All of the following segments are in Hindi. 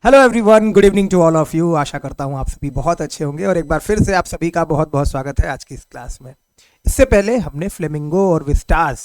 Hello everyone, good evening to all of you. आशा करता हूँ आप सभी बहुत अच्छे होंगे और एक बार फिर से आप सभी का बहुत बहुत स्वागत है आज की इस क्लास में। इससे पहले हमने फ्लेमिंगो और विस्टास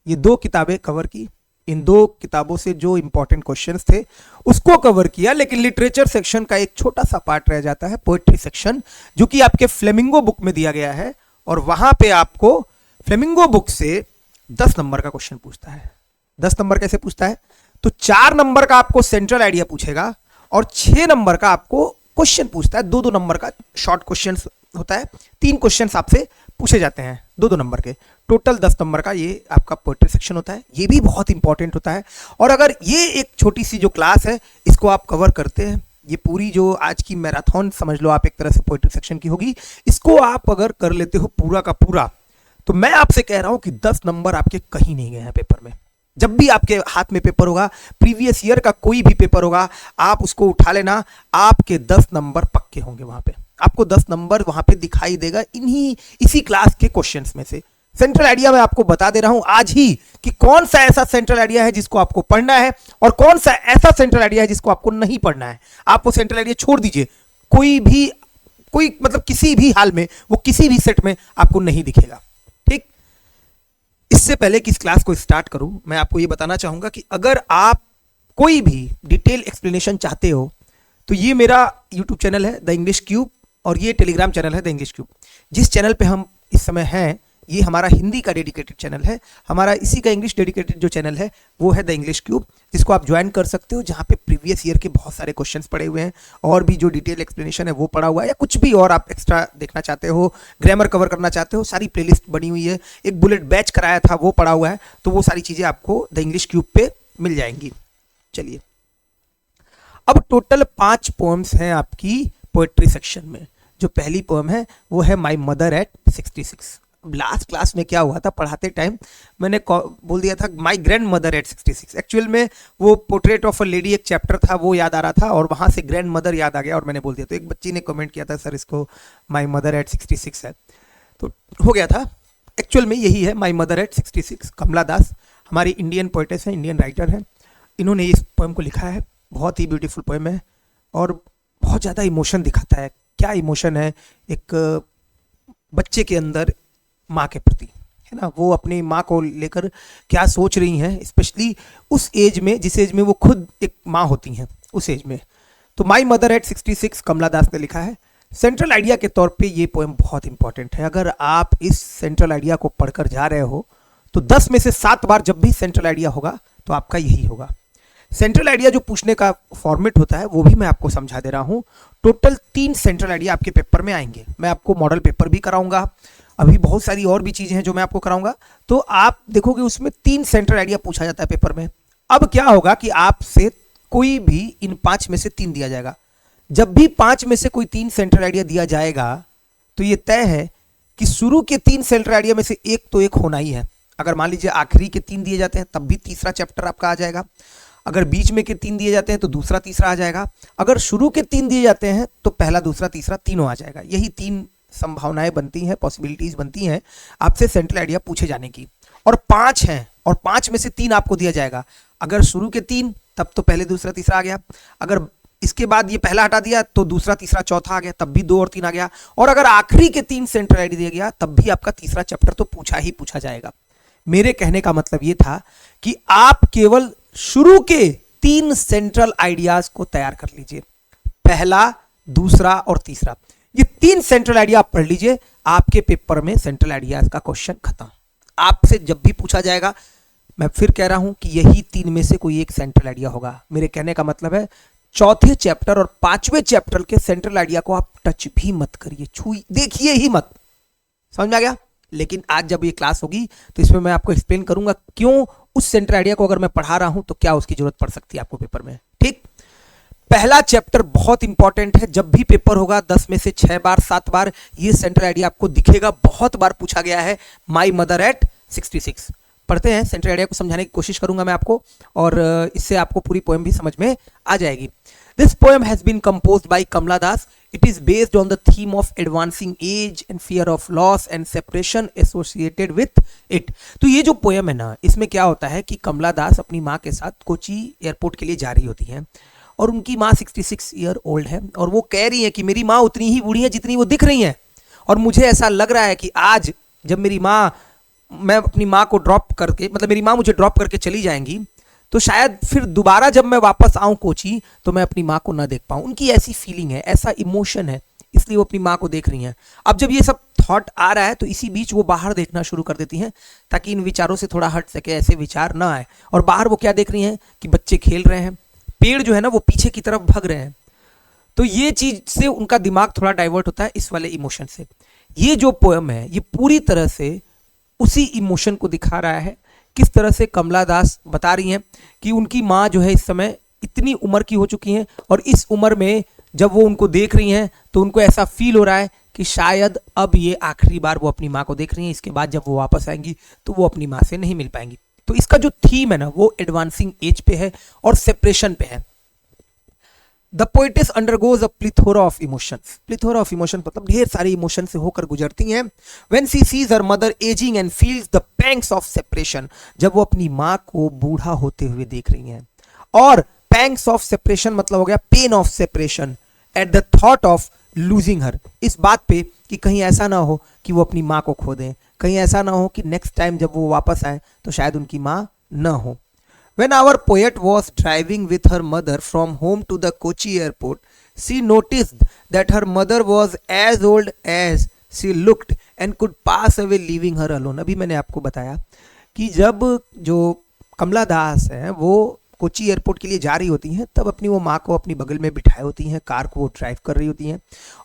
ये दो किताबें कवर की। इन दो किताबों से जो इंपॉर्टेंट क्वेश्चंस थे उसको कवर किया, लेकिन लिटरेचर सेक्शन का एक छोटा सा पार्ट रह जाता है, पोएट्री सेक्शन, जो कि आपके फ्लेमिंगो बुक में दिया गया है। और वहां पे आपको फ्लेमिंगो बुक से 10 नंबर का क्वेश्चन पूछता है। 10 नंबर कैसे पूछता है? तो 4 नंबर का आपको सेंट्रल आइडिया पूछेगा और 6 नंबर का आपको क्वेश्चन पूछता है। 2-2 नंबर का शॉर्ट क्वेश्चन होता है। 3 क्वेश्चन आपसे पूछे जाते हैं 2-2 नंबर के। टोटल 10 नंबर का ये आपका पोएट्री सेक्शन होता है। ये भी बहुत इंपॉर्टेंट होता है। और अगर ये एक छोटी सी जो क्लास है इसको आप कवर करते हैं, ये पूरी जो आज की मैराथन समझ लो आप एक तरह से पोएट्री सेक्शन की होगी, इसको आप अगर कर लेते हो पूरा का पूरा, तो मैं आपसे कह रहा हूं कि 10 नंबर आपके कहीं नहीं गए हैं पेपर में। जब भी आपके हाथ में पेपर होगा, प्रीवियस ईयर का कोई भी पेपर होगा, आप उसको उठा लेना, आपके 10 नंबर पक्के होंगे। वहां पे आपको 10 नंबर वहां पे दिखाई देगा इसी क्लास के क्वेश्चंस में से। सेंट्रल आइडिया मैं आपको बता दे रहा हूं आज ही कि कौन सा ऐसा सेंट्रल आइडिया है जिसको आपको पढ़ना है और कौन सा ऐसा सेंट्रल आइडिया है जिसको आपको नहीं पढ़ना है। आप वो सेंट्रल आइडिया छोड़ दीजिए, कोई मतलब किसी भी हाल में वो किसी भी सेट में आपको नहीं दिखेगा। ठीक, इससे पहले कि इस क्लास को स्टार्ट करूं, मैं आपको यह बताना चाहूंगा कि अगर आप कोई भी डिटेल एक्सप्लेनेशन चाहते हो तो ये मेरा यूट्यूब चैनल है द इंग्लिश क्यूब और ये टेलीग्राम चैनल है द इंग्लिश क्यूब। जिस चैनल पे हम इस समय हैं ये हमारा हिंदी का डेडिकेटेड चैनल है। हमारा इसी का इंग्लिश डेडिकेटेड जो चैनल है वो है द इंग्लिश क्यूब, जिसको आप ज्वाइन कर सकते हो, जहां पे प्रीवियस ईयर के बहुत सारे क्वेश्चंस पड़े हुए हैं और भी जो डिटेल एक्सप्लेनेशन है वो पड़ा हुआ है, या कुछ भी और आप एक्स्ट्रा देखना चाहते हो, ग्रामर कवर करना चाहते हो, सारी प्लेलिस्ट बनी हुई है। एक बुलेट बैच कराया था वो पड़ा हुआ है, तो वो सारी चीजें आपको द इंग्लिश क्यूब पे मिल जाएंगी। चलिए, अब टोटल 5 पोएम्स हैं आपकी पोएट्री सेक्शन में। जो पहली पोएम है वो है माई मदर एट 66। लास्ट क्लास में क्या हुआ था, पढ़ाते टाइम मैंने बोल दिया था my grand mother at 66। Actual में वो पोर्ट्रेट ऑफ अ लेडी एक चैप्टर था वो याद आ रहा था और वहां से ग्रैंड मदर याद आ गया और मैंने बोल दिया। तो एक बच्ची ने कमेंट किया था सर इसको माई मदर एट 66 है, तो हो गया था। एक्चुअल में यही है माई मदर एट 66। कमला दास हमारी इंडियन पोएटेस है, इंडियन राइटर है। इन्होंने इस पोएम को लिखा है। बहुत ही ब्यूटीफुल पोएम है और बहुत ज़्यादा इमोशन दिखाता है। क्या इमोशन है एक बच्चे के अंदर माँ के प्रति, है ना, वो अपनी माँ को लेकर क्या सोच रही हैं, स्पेशली उस एज में जिस एज में वो खुद एक माँ होती हैं, उस एज में। तो माई मदर एट 66 कमला दास ने लिखा है। सेंट्रल आइडिया के तौर पे ये पोएम बहुत इंपॉर्टेंट है। अगर आप इस सेंट्रल आइडिया को पढ़कर जा रहे हो तो 10 में से 7 बार जब भी सेंट्रल आइडिया होगा तो आपका यही होगा। सेंट्रल आइडिया जो पूछने का फॉर्मेट होता है वो भी मैं आपको समझा दे रहा हूं। टोटल 3 सेंट्रल आइडिया आपके पेपर में आएंगे। मैं आपको मॉडल पेपर भी कराऊंगा, अभी बहुत सारी और भी चीजें हैं जो मैं आपको कराऊंगा। तो आप देखोगे उसमें 3 सेंट्रल आइडिया पूछा जाता है पेपर में। अब क्या होगा कि आपसे कोई भी इन 5 में से 3 दिया जाएगा। जब भी 5 में से कोई 3 सेंट्रल आइडिया दिया जाएगा तो ये तय है कि शुरू के 3 सेंट्रल आइडिया में से एक तो एक होना ही है। अगर मान लीजिए आखिरी के 3 दिए जाते हैं तब भी तीसरा चैप्टर आपका आ जाएगा। अगर बीच में के 3 दिए जाते हैं तो दूसरा तीसरा आ जाएगा। अगर शुरू के 3 दिए जाते हैं तो पहला दूसरा तीसरा तीनों आ जाएगा। यही 3 संभावनाएं बनती हैं, पॉसिबिलिटीज बनती हैं आपसे सेंट्रल आइडिया पूछे जाने की। और 5 हैं और 5 में से 3 आपको दिया जाएगा। अगर शुरू के 3 तब तो पहले दूसरा तीसरा आ गया। अगर इसके बाद ये पहला हटा दिया तो दूसरा तीसरा चौथा आ गया, तब भी 2 और 3 आ गया। और अगर आखिरी के 3 सेंट्रल आइडिया दिया गया तब भी आपका तीसरा चैप्टर तो पूछा ही पूछा जाएगा। मेरे कहने का मतलब ये था कि आप केवल शुरू के 3 सेंट्रल आइडियाज को तैयार कर लीजिए, पहला, दूसरा और तीसरा। ये 3 सेंट्रल आइडिया आप पढ़ लीजिए, आपके पेपर में सेंट्रल आइडियाज का क्वेश्चन खत्म। आपसे जब भी पूछा जाएगा, मैं फिर कह रहा हूं कि यही 3 में से कोई एक सेंट्रल आइडिया होगा। मेरे कहने का मतलब है चौथे चैप्टर और 5वें चैप्टर के सेंट्रल आइडिया को आप टच भी मत करिए, छुई देखिए ही मत। समझ में आ गया? लेकिन आज जब ये क्लास होगी तो इसमें मैं आपको एक्सप्लेन करूंगा क्यों उस सेंट्रल आइडिया को अगर मैं पढ़ा रहा हूं तो क्या उसकी जरूरत पड़ सकती है आपको पेपर में। ठीक, पहला चैप्टर बहुत इंपॉर्टेंट है। जब भी पेपर होगा 10 में से 6 बार 7 बार ये सेंट्रल आइडिया आपको दिखेगा। बहुत बार पूछा गया है माई मदर एट 66। पढ़ते हैं, सेंट्रल आइडिया को समझाने की कोशिश करूंगा मैं आपको और इससे आपको पूरी पोएम भी समझ में आ जाएगी। This poem has been composed by Kamla Das. It is based on the theme of advancing age and fear of loss and separation associated with it. तो ये जो पोएम है ना, इसमें क्या होता है कि कमला दास अपनी माँ के साथ कोची एयरपोर्ट के लिए जा रही होती हैं और उनकी माँ 66 ईयर ओल्ड है और वो कह रही है कि मेरी माँ उतनी ही बूढ़ी है जितनी वो दिख रही हैं, और मुझे ऐसा लग रहा है कि आज जब मैं अपनी माँ को ड्रॉप करके, मतलब मेरी माँ मुझे ड्रॉप करके चली जाएंगी, तो शायद फिर दोबारा जब मैं वापस आऊं कोची तो मैं अपनी माँ को ना देख पाऊं। उनकी ऐसी फीलिंग है, ऐसा इमोशन है, इसलिए वो अपनी माँ को देख रही हैं। अब जब ये सब थॉट आ रहा है तो इसी बीच वो बाहर देखना शुरू कर देती हैं ताकि इन विचारों से थोड़ा हट सके, ऐसे विचार ना आए। और बाहर वो क्या देख रही हैं कि बच्चे खेल रहे हैं, पेड़ जो है ना वो पीछे की तरफ भाग रहे हैं। तो ये चीज से उनका दिमाग थोड़ा डाइवर्ट होता है इस वाले इमोशन से। ये जो पोएम है ये पूरी तरह से उसी इमोशन को दिखा रहा है। किस तरह से कमला दास बता रही हैं कि उनकी माँ जो है इस समय इतनी उम्र की हो चुकी हैं और इस उम्र में जब वो उनको देख रही हैं तो उनको ऐसा फील हो रहा है कि शायद अब ये आखिरी बार वो अपनी माँ को देख रही हैं, इसके बाद जब वो वापस आएंगी तो वो अपनी माँ से नहीं मिल पाएंगी। तो इसका जो थीम है ना वो एडवांसिंग एज पे है और सेपरेशन पे है। The poetess undergoes a plethora of emotions. Plethora of emotion मतलब ढेर सारी इमोशन से होकर गुजरती हैं। When she sees her mother ageing and feels the pangs of separation, जब वो अपनी माँ को बूढ़ा होते हुए देख रही हैं। और पैंग्स ऑफ सेपरेशन मतलब हो गया pain of separation at the thought of losing her, इस बात पे कि कहीं ऐसा ना हो कि वो अपनी माँ को खो दें, कहीं ऐसा ना हो कि नेक्स्ट टाइम जब वो वापस आए तो शायद उनकी माँ न हो। When our poet was driving with her mother from home to the Kochi airport, she noticed that her mother was as old as she looked and could pass away leaving her alone. अभी मैंने आपको बताया कि जब जो कमला दास हैं वो कोची एयरपोर्ट के लिए जा रही होती हैं तब अपनी वो माँ को अपनी बगल में बिठाए होती हैं, कार को वो ड्राइव कर रही होती हैं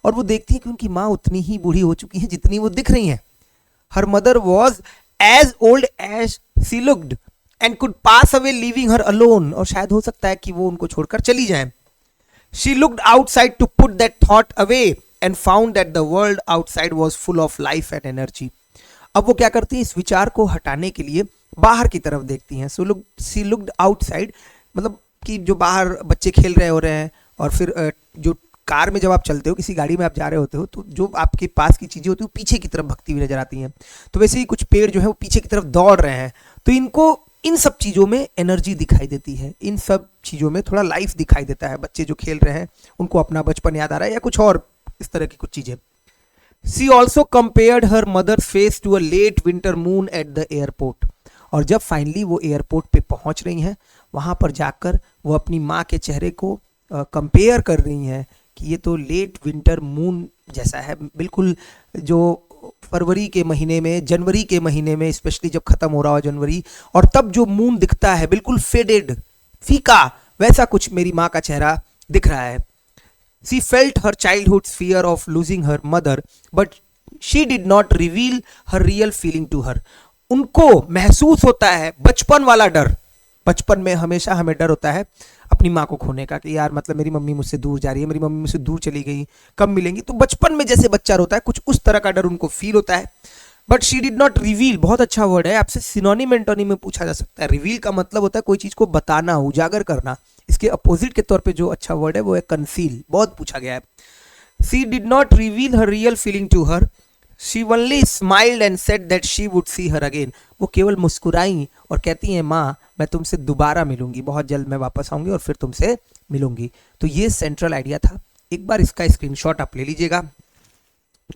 और वो देखती हैं कि उनकी माँ उतनी ही बूढ़ी हो चुकी हैं जितनी वो दिख रही हैं। Her mother was as old as she looked and could pass away leaving her alone, और शायद हो सकता है कि वो उनको छोड़कर चली जाएं। She looked outside to put that thought away and found that the world outside was full of life and energy. अब वो क्या करती है, इस विचार को हटाने के लिए बाहर की तरफ देखती हैं। She looked outside मतलब कि जो बाहर बच्चे खेल रहे हो रहे हैं, और फिर जो कार में जब आप चलते हो, किसी गाड़ी में आप जा रहे होते हो, तो जो आपके पास की चीज़ें होती हैं वो पीछे की तरफ भगती हुई नजर आती हैं। तो वैसे ही कुछ पेड़ जो है वो पीछे की तरफ दौड़ रहे हैं, तो इनको इन सब चीज़ों में एनर्जी दिखाई देती है, इन सब चीज़ों में थोड़ा लाइफ दिखाई देता है। बच्चे जो खेल रहे हैं उनको अपना बचपन याद आ रहा है या कुछ और इस तरह की कुछ चीज़ें। She also compared her mother face to a late winter moon at the airport, और जब फाइनली वो एयरपोर्ट पे पहुंच रही हैं वहाँ पर जाकर वो अपनी माँ के चेहरे को कंपेयर कर रही हैं कि ये तो लेट विंटर मून जैसा है, बिल्कुल जो फरवरी के महीने में, जनवरी के महीने में स्पेशली जब खत्म हो रहा हो जनवरी, और तब जो मून दिखता है बिल्कुल फेडेड, फीका, वैसा कुछ मेरी माँ का चेहरा दिख रहा है। She felt her childhood's fear of losing her mother, but she did not reveal her real feeling to her. उनको महसूस होता है बचपन वाला डर। बचपन में हमेशा हमें डर होता है अपनी माँ को खोने का कि यार मतलब मेरी मम्मी मुझसे दूर जा रही है, मेरी मम्मी मुझसे दूर चली गई, कब मिलेंगी। तो बचपन में जैसे बच्चा रोता है कुछ उस तरह का डर उनको फील होता है। But she did not reveal, बहुत अच्छा वर्ड है, आपसे सिनोनिम एंटोनिम में पूछा जा सकता है। रिवील का मतलब होता है कोई चीज़ को बताना, उजागर करना। इसके अपोजिट के तौर पे जो अच्छा वर्ड है वो है कंसील, बहुत पूछा गया है। She did not reveal her real feeling to her, she only smiled and said that she would see her again. वो केवल मुस्कुराई और कहती हैं माँ मैं तुमसे दोबारा मिलूंगी, बहुत जल्द मैं वापस आऊंगी और फिर तुमसे मिलूंगी। तो ये सेंट्रल आइडिया था। एक बार इसका स्क्रीनशॉट आप ले लीजिएगा,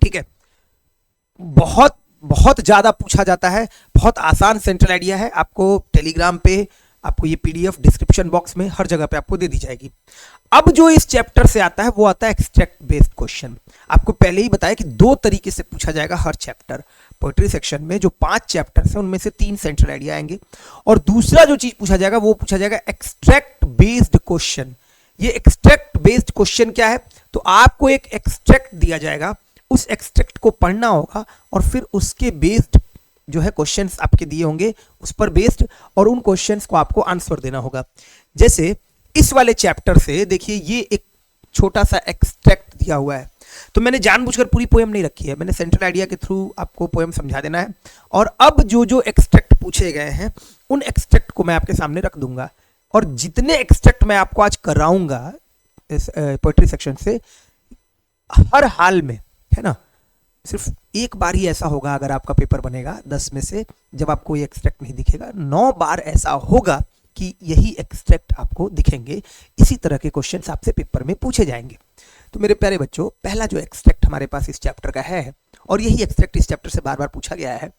ठीक है। बहुत बहुत ज़्यादा पूछा जाता है, बहुत आसान सेंट्रल आइडिया है। आपको टेलीग्राम पे आपको ये पीडीएफ डिस्क्रिप्शन बॉक्स में हर जगह पे आपको दे दी जाएगी। अब जो इस चैप्टर से आता है वो आता है एक्सट्रैक्ट बेस्ड क्वेश्चन। आपको पहले ही बताया कि 2 तरीके से पूछा जाएगा हर चैप्टर। पोएट्री सेक्शन में जो 5 चैप्टर्स हैं उनमें से 3 सेंट्रल आइडिया आएंगे, और दूसरा जो चीज पूछा जाएगा वो पूछा जाएगा एक्सट्रैक्ट बेस्ड क्वेश्चन। ये एक्सट्रैक्ट बेस्ड क्वेश्चन क्या है, तो आपको एक एक्सट्रैक्ट दिया जाएगा, उस एक्सट्रैक्ट को पढ़ना होगा और फिर उसके बेस्ड जो है क्वेश्चंस आपके दिए होंगे उस पर बेस्ड, और उन क्वेश्चंस को आपको आंसर देना होगा। जैसे इस वाले चैप्टर से देखिए ये एक छोटा सा एक्सट्रैक्ट दिया हुआ है, तो मैंने जानबूझकर पूरी पोएम नहीं रखी है, मैंने सेंट्रल आइडिया के थ्रू आपको पोएम समझा देना है। और अब जो जो एक्सट्रैक्ट पूछे गए हैं उन एक्सट्रैक्ट को मैं आपके सामने रख दूंगा, और जितने एक्सट्रैक्ट मैं आपको आज कराऊंगा इस पोएट्री सेक्शन से, हर हाल में, है ना, सिर्फ एक बार ही ऐसा होगा अगर आपका पेपर बनेगा 10 में से जब आपको ये एक्सट्रैक्ट नहीं दिखेगा, 9 बार ऐसा होगा कि यही एक्सट्रैक्ट आपको दिखेंगे। इसी तरह के क्वेश्चंस आपसे पेपर में पूछे जाएंगे। तो मेरे प्यारे बच्चों, पहला जो एक्सट्रैक्ट हमारे पास इस चैप्टर का है, और यही एक्सट्रैक्ट इस चैप्टर से बार बार पूछा गया है।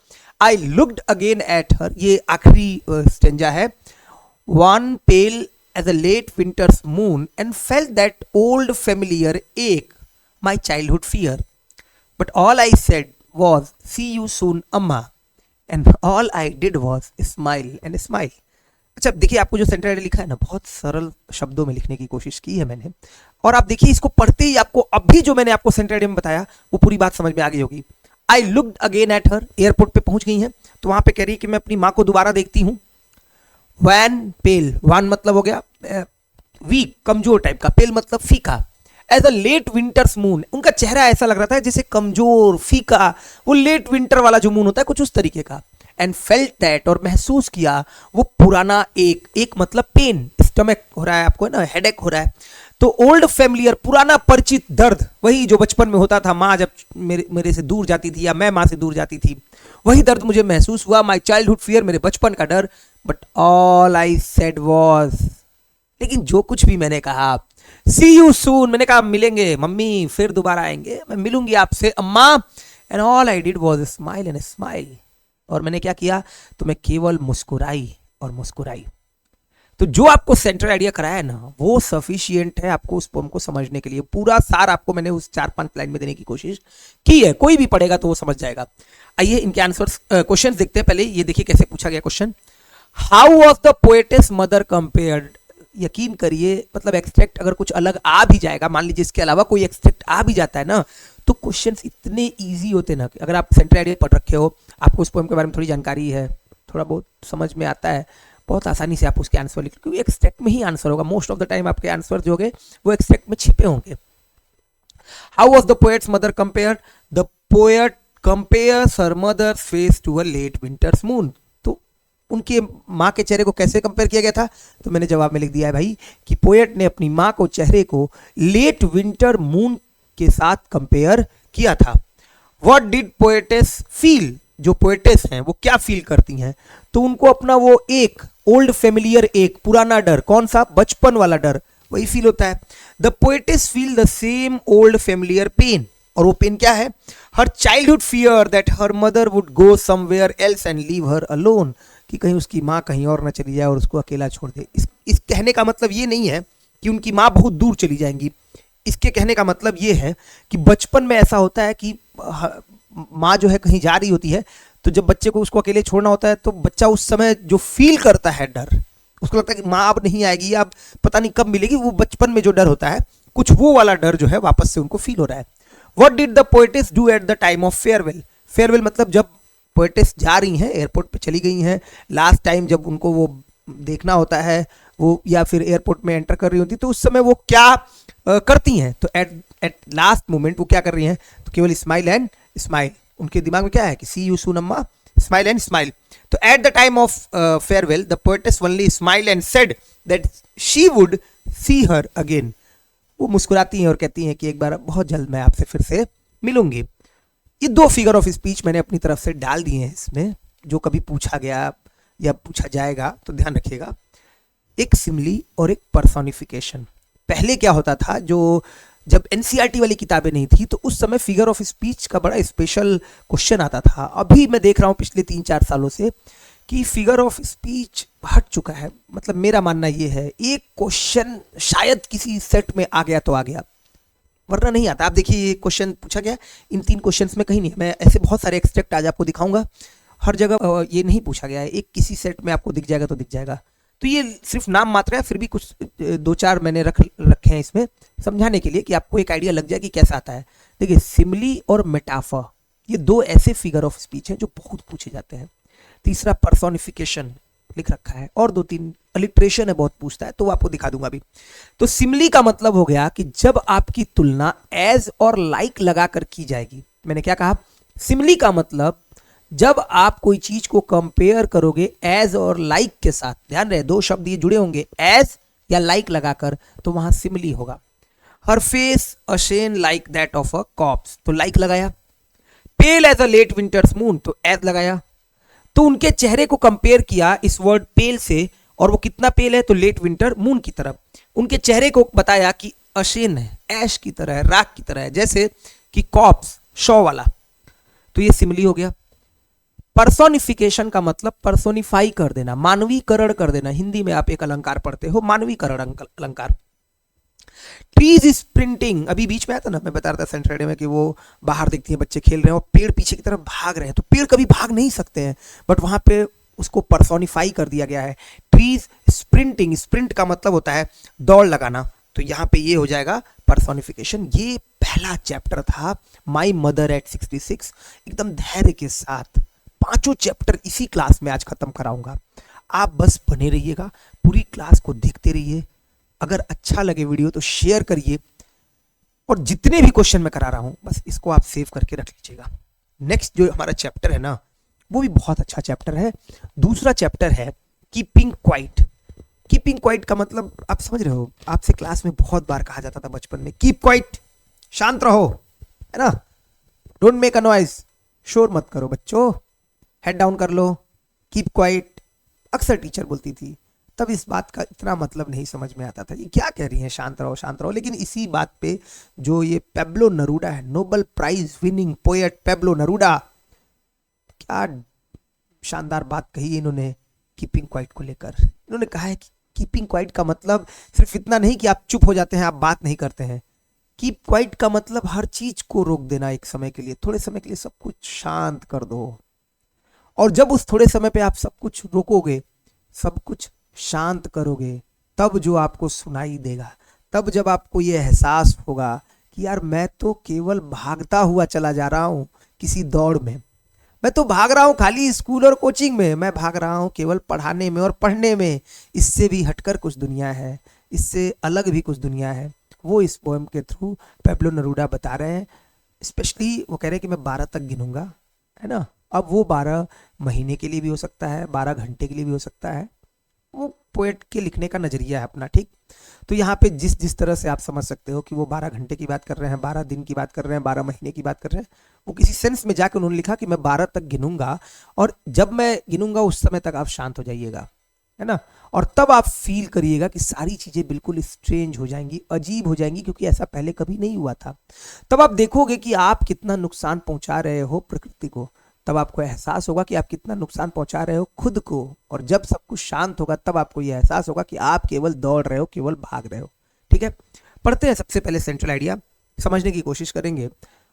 I looked again at her, ये आखिरी स्टेंजा है। Wan pale as a late winter's moon and felt that old familiar ache my childhood fear, but all I said was see you soon Amma, and all I did was smile and smile. अच्छा देखिए, आपको जो सेंटेंस लिखा है ना, बहुत सरल शब्दों में लिखने की कोशिश की है मैंने, और आप देखिए इसको पढ़ते ही आपको अभी जो मैंने आपको सेंटेंस में बताया वो पूरी बात समझ में आ गई होगी। आई looked again at her, airport पे पहुंच गई हैं, तो वहां पे कह रही है कि मैं अपनी माँ को दोबारा देखती हूँ। वैन पेल, वन मतलब हो गया वीक, कमजोर टाइप का, पेल मतलब फीका। As a late winter's moon, उनका चेहरा ऐसा लग रहा था जैसे कमजोर फीका, वो लेट विंटर वाला जो मून होता है कुछ उस तरीके का। एंड फेल्ट दैट, और महसूस किया वो पुराना एक, एक मतलब पेन, स्टमक हो रहा है आपको है ना, हेडेक हो रहा है। तो ओल्ड फैमिलियर, पुराना परिचित दर्द, वही जो बचपन में होता था, माँ जब मेरे से दूर जाती थी या मैं माँ से दूर जाती थी, वही दर्द मुझे महसूस हुआ। माई चाइल्डहुड फियर, मेरे बचपन का डर। But all I said was, लेकिन जो कुछ भी मैंने कहा, सी यू सून, मैंने कहा मिलेंगे मम्मी, फिर दोबारा आएंगे, मैं मिलूंगी आपसे अम्मा, and all I did was smile and smile, और मैंने क्या किया, तो मैं केवल मुस्कुराई और मुस्कुराई। तो जो आपको सेंट्रल आइडिया कराया है ना, वो सफिशिएंट है आपको उस पोम को समझने के लिए। पूरा सार आपको मैंने उस 4-5 लाइन में देने की कोशिश की है, कोई भी पढ़ेगा तो वो समझ जाएगा। आइए इनके आंसर्स, क्वेश्चन देखते हैं। पहले ये देखिए कैसे पूछा गया question. How was the poetess mother compared. यकीन करिए, मतलब एक्सट्रैक्ट अगर कुछ अलग आ भी जाएगा, मान लीजिए इसके अलावा कोई एक्सट्रैक्ट आ भी जाता है ना, तो क्वेश्चंस इतने इजी होते ना, अगर आप सेंट्रल आइडिया पढ़ रखे हो, आपको उस पोएम के बारे में थोड़ी जानकारी है, थोड़ा बहुत समझ में आता है, बहुत आसानी से आप उसके आंसर लिख, क्योंकि एक्सट्रैक्ट में ही आंसर होगा। मोस्ट ऑफ द टाइम आपके आंसर जो होंगे वो एक्सट्रैक्ट में छिपे होंगे। How was the poet's mother compared. The poet compares her mother's face to a late winter's moon. तो उनके माँ के चेहरे को कैसे कंपेयर किया गया था, तो मैंने जवाब में लिख दिया है भाई कि पोएट ने अपनी माँ को चेहरे को लेट विंटर मून के साथ कंपेयर किया था। व्हाट डिड पोएटेस फील, जो पोएटेस हैं वो क्या फील करती हैं, तो उनको अपना वो एक ओल्ड फेमिलियर, एक पुराना डर, कौन सा, बचपन वाला डर, वही फील होता है। The poetess feel the same old familiar pain, और वो पेन क्या है, her childhood fear that her mother would go somewhere else and leave her alone, कि कहीं उसकी माँ कहीं और ना चली जाए और उसको अकेला छोड़ दे। इस कहने का मतलब ये नहीं है कि उनकी माँ बहुत दूर चली जाएंगी, इसके कहने का मतलब ये है कि बचपन में ऐसा होता है कि माँ जो है कहीं जा रही होती है, तो जब बच्चे को उसको अकेले छोड़ना होता है, तो बच्चा उस समय जो फील करता है डर, उसको लगता है कि माँ अब नहीं आएगी, अब पता नहीं कब मिलेगी, वो बचपन में जो डर होता है, कुछ वो वाला डर जो है वापस से उनको फील हो रहा है। What did the poetess do at the time of farewell. Farewell मतलब जब पोएटेस जा रही हैं, एयरपोर्ट पे चली गई हैं, लास्ट टाइम जब उनको वो देखना होता है, वो या फिर एयरपोर्ट में एंटर कर रही होती, तो उस समय वो क्या करती हैं, तो एट लास्ट मोमेंट वो क्या कर रही हैं, तो केवल स्माइल एंड स्माइल। उनके दिमाग में क्या है कि सी यू सून अम्मा, स्माइल एंड स्माइल। तो at the time of farewell the poetess only smile and said that she would see her again. वो मुस्कुराती हैं और कहती हैं कि एक बार बहुत जल्द मैं आपसे फिर से मिलूंगी। ये 2 फिगर ऑफ स्पीच मैंने अपनी तरफ से डाल दिए हैं इसमें, जो कभी पूछा गया या पूछा जाएगा तो ध्यान रखिएगा। एक सिमली और एक पर्सोनिफिकेशन। पहले क्या होता था, जो जब एनसीईआरटी वाली किताबें नहीं थी, तो उस समय फिगर ऑफ स्पीच का बड़ा स्पेशल क्वेश्चन आता था। अभी मैं देख रहा हूँ पिछले 3-4 सालों से कि फिगर ऑफ स्पीच हट चुका है। मतलब मेरा मानना ये है, एक क्वेश्चन शायद किसी सेट में आ गया तो आ गया, वरना नहीं आता। आप देखिए ये क्वेश्चन पूछा गया, इन 3 क्वेश्चंस में कहीं नहीं। मैं ऐसे बहुत सारे एक्सट्रैक्ट आज आपको दिखाऊंगा, हर जगह ये नहीं पूछा गया है। एक किसी सेट में आपको दिख जाएगा तो दिख जाएगा। तो ये सिर्फ नाम मात्र है, फिर भी कुछ 2-4 मैंने रखे हैं इसमें समझाने के लिए कि आपको एक आइडिया लग जाए कि कैसा आता है। देखिए सिमली और मेटाफर, ये 2 ऐसे फिगर ऑफ स्पीच हैं जो बहुत पूछे जाते हैं। तीसरा पर्सोनिफिकेशन लिख रखा है, और 2-3 अलिट्रेशन है, बहुत पूछता है, तो आपको दिखा दूंगा अभी। तो सिमली का मतलब हो गया कि जब आपकी तुलना एज और लाइक लगाकर की जाएगी। मैंने क्या कहा, सिमली का मतलब जब आप कोई चीज को कंपेयर करोगे एज और लाइक के साथ, ध्यान रहे 2 शब्द ये जुड़े होंगे, एज या लाइक लगाकर, तो वहां सिमली होगा। Her face ashen like that of a corpse, तो लाइक लगाया। Pale as a late winter's moon, तो एज लगाया। तो उनके चेहरे को कंपेयर किया इस वर्ड पेल से, और वो कितना पेल है, तो लेट विंटर मून की तरफ। उनके चेहरे को बताया कि अशेन है, ऐश की तरह है, राख की तरह है, जैसे कि कॉप्स, शव वाला। तो ये सिमिली हो गया। पर्सोनिफिकेशन का मतलब पर्सोनिफाई कर देना, मानवीकरण कर देना। हिंदी में आप एक अलंकार पढ़ते हो, मानवीकरण अलंकार। ट्रीज स्प्रिंटिंग, अभी बीच में आया था ना, मैं बता रहा था सैटरडे में कि वो बाहर देखती है बच्चे खेल रहे हैं और पेड़ पीछे की तरफ भाग रहे हैं, तो पेड़ कभी भाग नहीं सकते हैं, बट वहां पे उसको पर्सोनिफाई कर दिया गया है। ट्रीज स्प्रिंटिंग, स्प्रिंट का मतलब होता है दौड़ लगाना, तो यहां पे ये हो जाएगा पर्सोनिफिकेशन। ये पहला चैप्टर था माई मदर एट 66, एकदम धैर्य के साथ 5 चैप्टर इसी क्लास में आज खत्म कराऊंगा। आप बस बने रहिएगा, पूरी क्लास को देखते रहिए। अगर अच्छा लगे वीडियो तो शेयर करिए, और जितने भी क्वेश्चन मैं करा रहा हूं बस इसको आप सेव करके रख लीजिएगा। नेक्स्ट जो हमारा चैप्टर है ना, वो भी बहुत अच्छा चैप्टर है। दूसरा चैप्टर है कीपिंग क्वाइट। कीपिंग क्वाइट का मतलब आप समझ रहे हो, आपसे क्लास में बहुत बार कहा जाता था बचपन में, कीप क्वाइट, शांत रहो, है ना, डोंट मेक अ नॉइज, शोर मत करो बच्चों, हेड डाउन कर लो, कीप क्वाइट। अक्सर टीचर बोलती थी, तब इस बात का इतना मतलब नहीं समझ में आता था, ये क्या कह रही है, शांत रहो शांत रहो। लेकिन इसी बात पे जो ये पेब्लो नरूडा है, Nobel prize winning poet Pablo Neruda, क्या शानदार बात कही इन्होंने कीपिंग क्वाइट को लेकर। इन्होंने कहा है कि कीपिंग क्वाइट का मतलब सिर्फ इतना नहीं कि आप चुप हो जाते हैं, आप बात नहीं करते हैं। कीप क्वाइट का मतलब हर चीज को रोक देना एक समय के लिए, थोड़े समय के लिए सब कुछ शांत कर दो। और जब उस थोड़े समय पे आप सब कुछ रोकोगे, सब कुछ शांत करोगे, तब जो आपको सुनाई देगा, तब जब आपको यह एहसास होगा कि यार मैं तो केवल भागता हुआ चला जा रहा हूं किसी दौड़ में, मैं तो भाग रहा हूं खाली स्कूल और कोचिंग में, मैं भाग रहा हूं केवल पढ़ाने में और पढ़ने में, इससे भी हटकर कुछ दुनिया है, इससे अलग भी कुछ दुनिया है। वो इस पोएम के थ्रू पेब्लो नरूडा बता रहे हैं। स्पेशली वो कह रहे हैं कि मैं 12 तक गिनूंगा, है ना। अब वो 12 महीने के लिए भी हो सकता है, 12 घंटे के लिए भी हो सकता है, वो पोएट के लिखने का नजरिया है अपना, ठीक। तो यहाँ पे जिस जिस तरह से आप समझ सकते हो कि वो 12 घंटे की बात कर रहे हैं, 12 दिन की बात कर रहे हैं, 12 महीने की बात कर रहे हैं, वो किसी सेंस में जाकर उन्होंने लिखा कि मैं 12 तक गिनूंगा, और जब मैं गिनूंगा उस समय तक आप शांत हो जाइएगा, है ना। और तब आप फील करिएगा कि सारी चीजें बिल्कुल स्ट्रेंज हो जाएंगी, अजीब हो जाएंगी, क्योंकि ऐसा पहले कभी नहीं हुआ था। तब आप देखोगे कि आप कितना नुकसान पहुंचा रहे हो प्रकृति को, तब आपको एहसास होगा कि आप कितना नुकसान पहुंचा रहे हो खुद को, और जब सब कुछ शांत होगा तब आपको यह एहसास होगा कि आप केवल दौड़ रहे हो, केवल भाग रहे हो, ठीक है। पढ़ते हैं सबसे पहले सेंट्रल आइडिया, समझने की कोशिश करेंगे।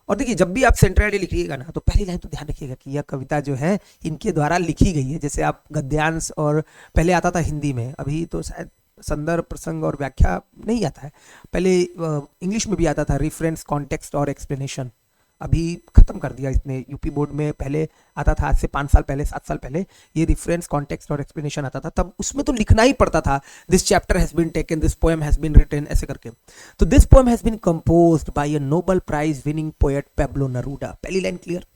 और देखिए, जब भी आप सेंट्रल आइडिया लिखिएगा ना, तो पहली लाइन तो ध्यान रखिएगा कि यह कविता जो है इनके द्वारा लिखी गई है। जैसे आप गद्यांश, और पहले आता था हिंदी में, अभी तो शायद संदर्भ, प्रसंग और व्याख्या नहीं आता है, पहले इंग्लिश में भी आता था, रिफरेंस, कॉन्टेक्स्ट और एक्सप्लेनेशन। अभी खत्म कर दिया इसने यूपी बोर्ड में, पहले आता था, आज से 5 साल पहले, 7 साल पहले ये रिफरेंस, कॉन्टेक्स्ट और एक्सप्लेनेशन आता था, तब उसमें तो लिखना ही पड़ता था, this chapter has been taken, this poem has been written, ऐसे करके। तो this poem has been composed by a Nobel prize winning poet Pablo Neruda. पहली line clear.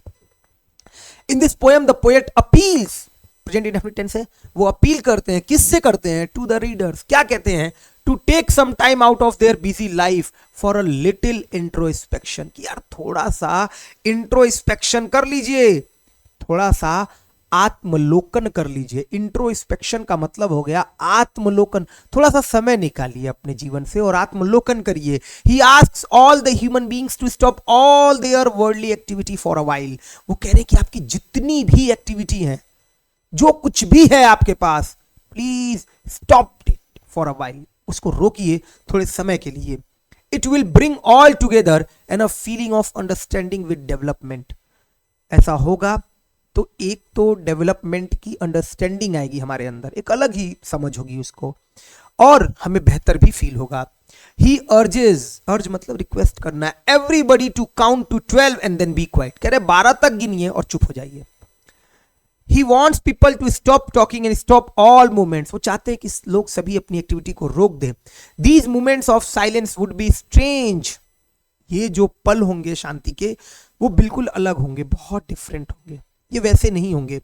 In this poem the poet appeals, present indefinite tense है, वो अपील करते हैं, किससे करते हैं, टू द रीडर्स। क्या कहते हैं, to take some time out of their busy life for a little introspection, कि यार थोड़ा सा इंट्रोस्पेक्शन कर लीजिए, थोड़ा सा आत्मलोकन कर लीजिए। इंट्रोस्पेक्शन का मतलब हो गया आत्मलोकन, थोड़ा सा समय निकालिए अपने जीवन से और आत्मलोकन करिए। He asks all the human beings to stop all their worldly activity for a while. वो कह रहे हैं कि आपकी जितनी भी एक्टिविटी है, जो कुछ भी है आपके पास, please stop it for a while, उसको रोकिए थोड़े समय के लिए। It will bring all together and a feeling of understanding with development. ऐसा होगा तो एक तो डेवलपमेंट की अंडरस्टैंडिंग आएगी हमारे अंदर, एक अलग ही समझ होगी उसको, और हमें बेहतर भी फील होगा। ही अर्जेस, अर्ज मतलब रिक्वेस्ट करना, everybody to count to 12 and then be quiet. कह रहे 12 तक गिनिए और चुप हो जाइए। He wants people to stop talking and stop all movements. वो चाहते हैं कि लोग सभी अपनी एक्टिविटी को रोक दें। These moments of silence would be strange. ये जो पल होंगे शांति के, वो बिल्कुल अलग होंगे, बहुत डिफरेंट होंगे, ये वैसे नहीं होंगे।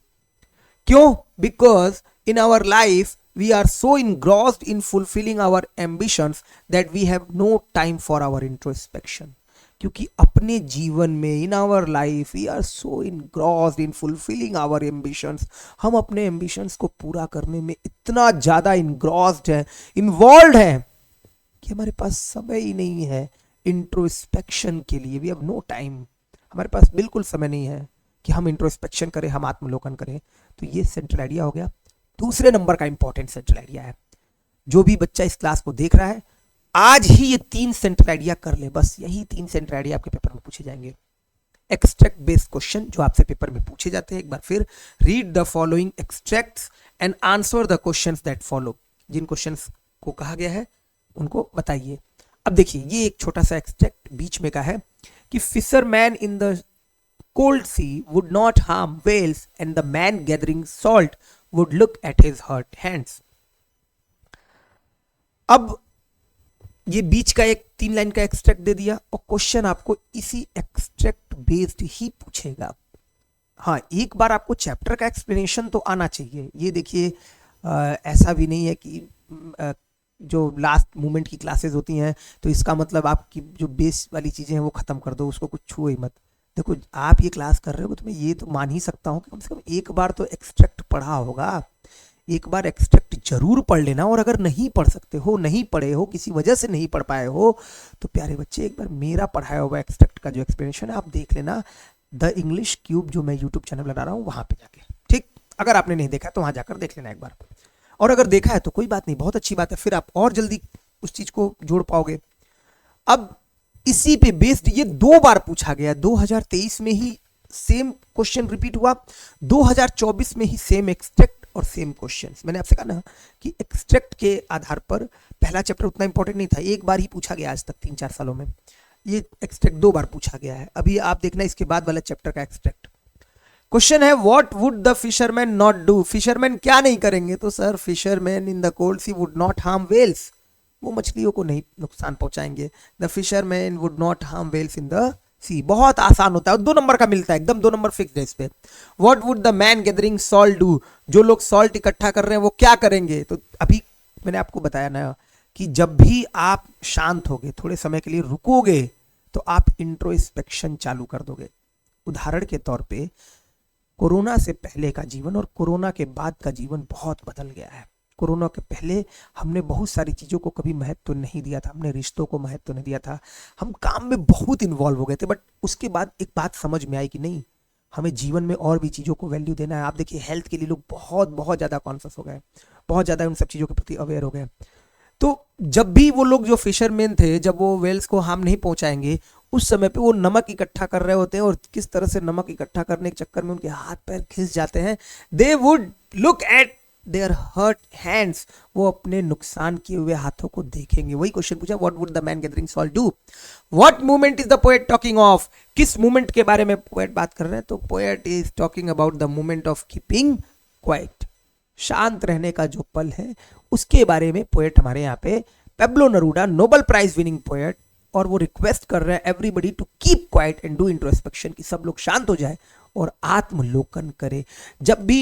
क्यों? Because in our life we are so engrossed in fulfilling our ambitions that we have no time for our introspection. क्योंकि अपने जीवन में in our life we are so engrossed in fulfilling our ambitions, हम अपने एम्बिशंस को पूरा करने में इतना ज़्यादा इनग्रॉस्ड हैं, इन्वॉल्व हैं कि हमारे पास समय ही नहीं है इंट्रोस्पेक्शन के लिए। वी हैव नो टाइम, हमारे पास बिल्कुल समय नहीं है कि हम इंट्रोस्पेक्शन करें, हम आत्मलोकन करें। तो ये सेंट्रल आइडिया हो गया। दूसरे नंबर का इंपॉर्टेंट सेंट्रल आइडिया है, जो भी बच्चा इस क्लास को देख रहा है आज ही ये 3 सेंट्रल आइडिया कर ले, बस यही 3 सेंट्रल आइडिया आपके पेपर में पूछे जाएंगे। एक्सट्रैक्ट बेस्ड क्वेश्चन जो आपसे पेपर में पूछे जाते हैं, एक बार फिर read the following extracts and answer the questions that follow. जिन क्वेश्चंस को कहा गया है उनको बताइए। अब देखिए ये एक छोटा सा एक्सट्रैक्ट बीच में का है कि fisherman in the cold sea would not harm whales and the man gathering salt would look at his hurt hands। अब ये बीच का एक 3 लाइन का एक्सट्रैक्ट दे दिया और क्वेश्चन आपको इसी एक्सट्रैक्ट बेस्ड ही पूछेगा। हाँ, एक बार आपको चैप्टर का एक्सप्लेनेशन तो आना चाहिए। ये देखिए ऐसा भी नहीं है कि जो लास्ट मोमेंट की क्लासेस होती हैं तो इसका मतलब आपकी जो बेस वाली चीज़ें हैं वो ख़त्म कर दो, उसको कुछ छुओ ही मत। देखो आप ये क्लास कर रहे हो तो मैं ये तो मान ही सकता हूँ कि कम से कम एक बार तो एक्सट्रैक्ट पढ़ा होगा, एक बार एक्सट्रैक्ट जरूर पढ़ लेना। और अगर नहीं पढ़ सकते हो, नहीं पढ़े हो, किसी वजह से नहीं पढ़ पाए हो, तो प्यारे बच्चे एक बार मेरा पढ़ाया हुआ एक्सट्रैक्ट का जो एक्सप्लेनेशन है आप देख लेना, द इंग्लिश क्यूब जो मैं यूट्यूब चैनल बना रहा हूँ वहाँ पे जाके। ठीक, अगर आपने नहीं देखा तो वहाँ जाकर देख लेना एक बार, और अगर देखा है तो कोई बात नहीं, बहुत अच्छी बात है, फिर आप और जल्दी उस चीज़ को जोड़ पाओगे। अब इसी पे बेस्ड ये 2 बार पूछा गया, 2023 में ही सेम क्वेश्चन रिपीट हुआ, 2024 में ही सेम एक्सट्रैक्ट और सेम क्वेश्चंस। मैंने आपसे कहा ना कि एक्सट्रैक्ट के आधार पर पहला चैप्टर उतना इंपॉर्टेंट नहीं था, एक बार ही पूछा गया आज तक 3-4 सालों में, ये एक्सट्रैक्ट 2 बार पूछा गया है। अभी आप देखना इसके बाद वाला चैप्टर का एक्सट्रैक्ट। क्वेश्चन है what would the fisherman not do, fisherman क्या नहीं करेंगे? तो sir fisherman in the cold sea would not harm whales, वो मछलियों को नहीं नुकसान पहुंचाएंगे। The fisherman would not harm whales in the sea, बहुत आसान होता है, 2 नंबर का मिलता है, एकदम 2 नंबर फिक्स्ड है इस पे। What would the man gathering salt do, जो लोग सॉल्ट इकट्ठा कर रहे हैं वो क्या करेंगे? तो अभी मैंने आपको बताया ना कि जब भी आप शांत होगे, थोड़े समय के लिए रुकोगे, तो आप इंट्रोस्पेक्शन चालू कर दोगे। उदाहरण के तौर पे कोरोना से पहले का जीवन और कोरोना के बाद का जीवन बहुत बदल गया है। कोरोना के पहले हमने बहुत सारी चीज़ों को कभी महत्व नहीं दिया था, हमने रिश्तों को महत्व नहीं दिया था, हम काम में बहुत इन्वॉल्व हो गए थे। बट उसके बाद एक बात समझ में आई कि नहीं, हमें जीवन में और भी चीज़ों को वैल्यू देना है। आप देखिए हेल्थ के लिए लोग बहुत बहुत ज़्यादा कॉन्शियस हो गए, बहुत ज़्यादा उन सब चीज़ों के प्रति अवेयर हो गए। तो जब भी वो लोग जो फिशरमैन थे, जब वो वेल्स को हार्म नहीं पहुंचाएंगे, उस समय पे वो नमक इकट्ठा कर रहे होते हैं, और किस तरह से नमक इकट्ठा करने के चक्कर में उनके हाथ पैर खिंच जाते हैं। They would look at their hurt hands, वो अपने नुकसान किए हुए हाथों को देखेंगे। वही क्वेश्चन पूछा, what would the man gathering salt do. What movement is the poet talking of, किस मूवमेंट के बारे में पोएट बात कर रहे हैं? तो poet is talking about the movement of keeping quiet, शांत रहने का जो पल है उसके बारे में पोएट हमारे यहाँ पे Pablo Neruda, Nobel prize winning poet, और वो रिक्वेस्ट कर रहे हैं everybody to keep quiet and do introspection, कि सब लोग शांत हो जाए और आत्मलोकन करें। जब भी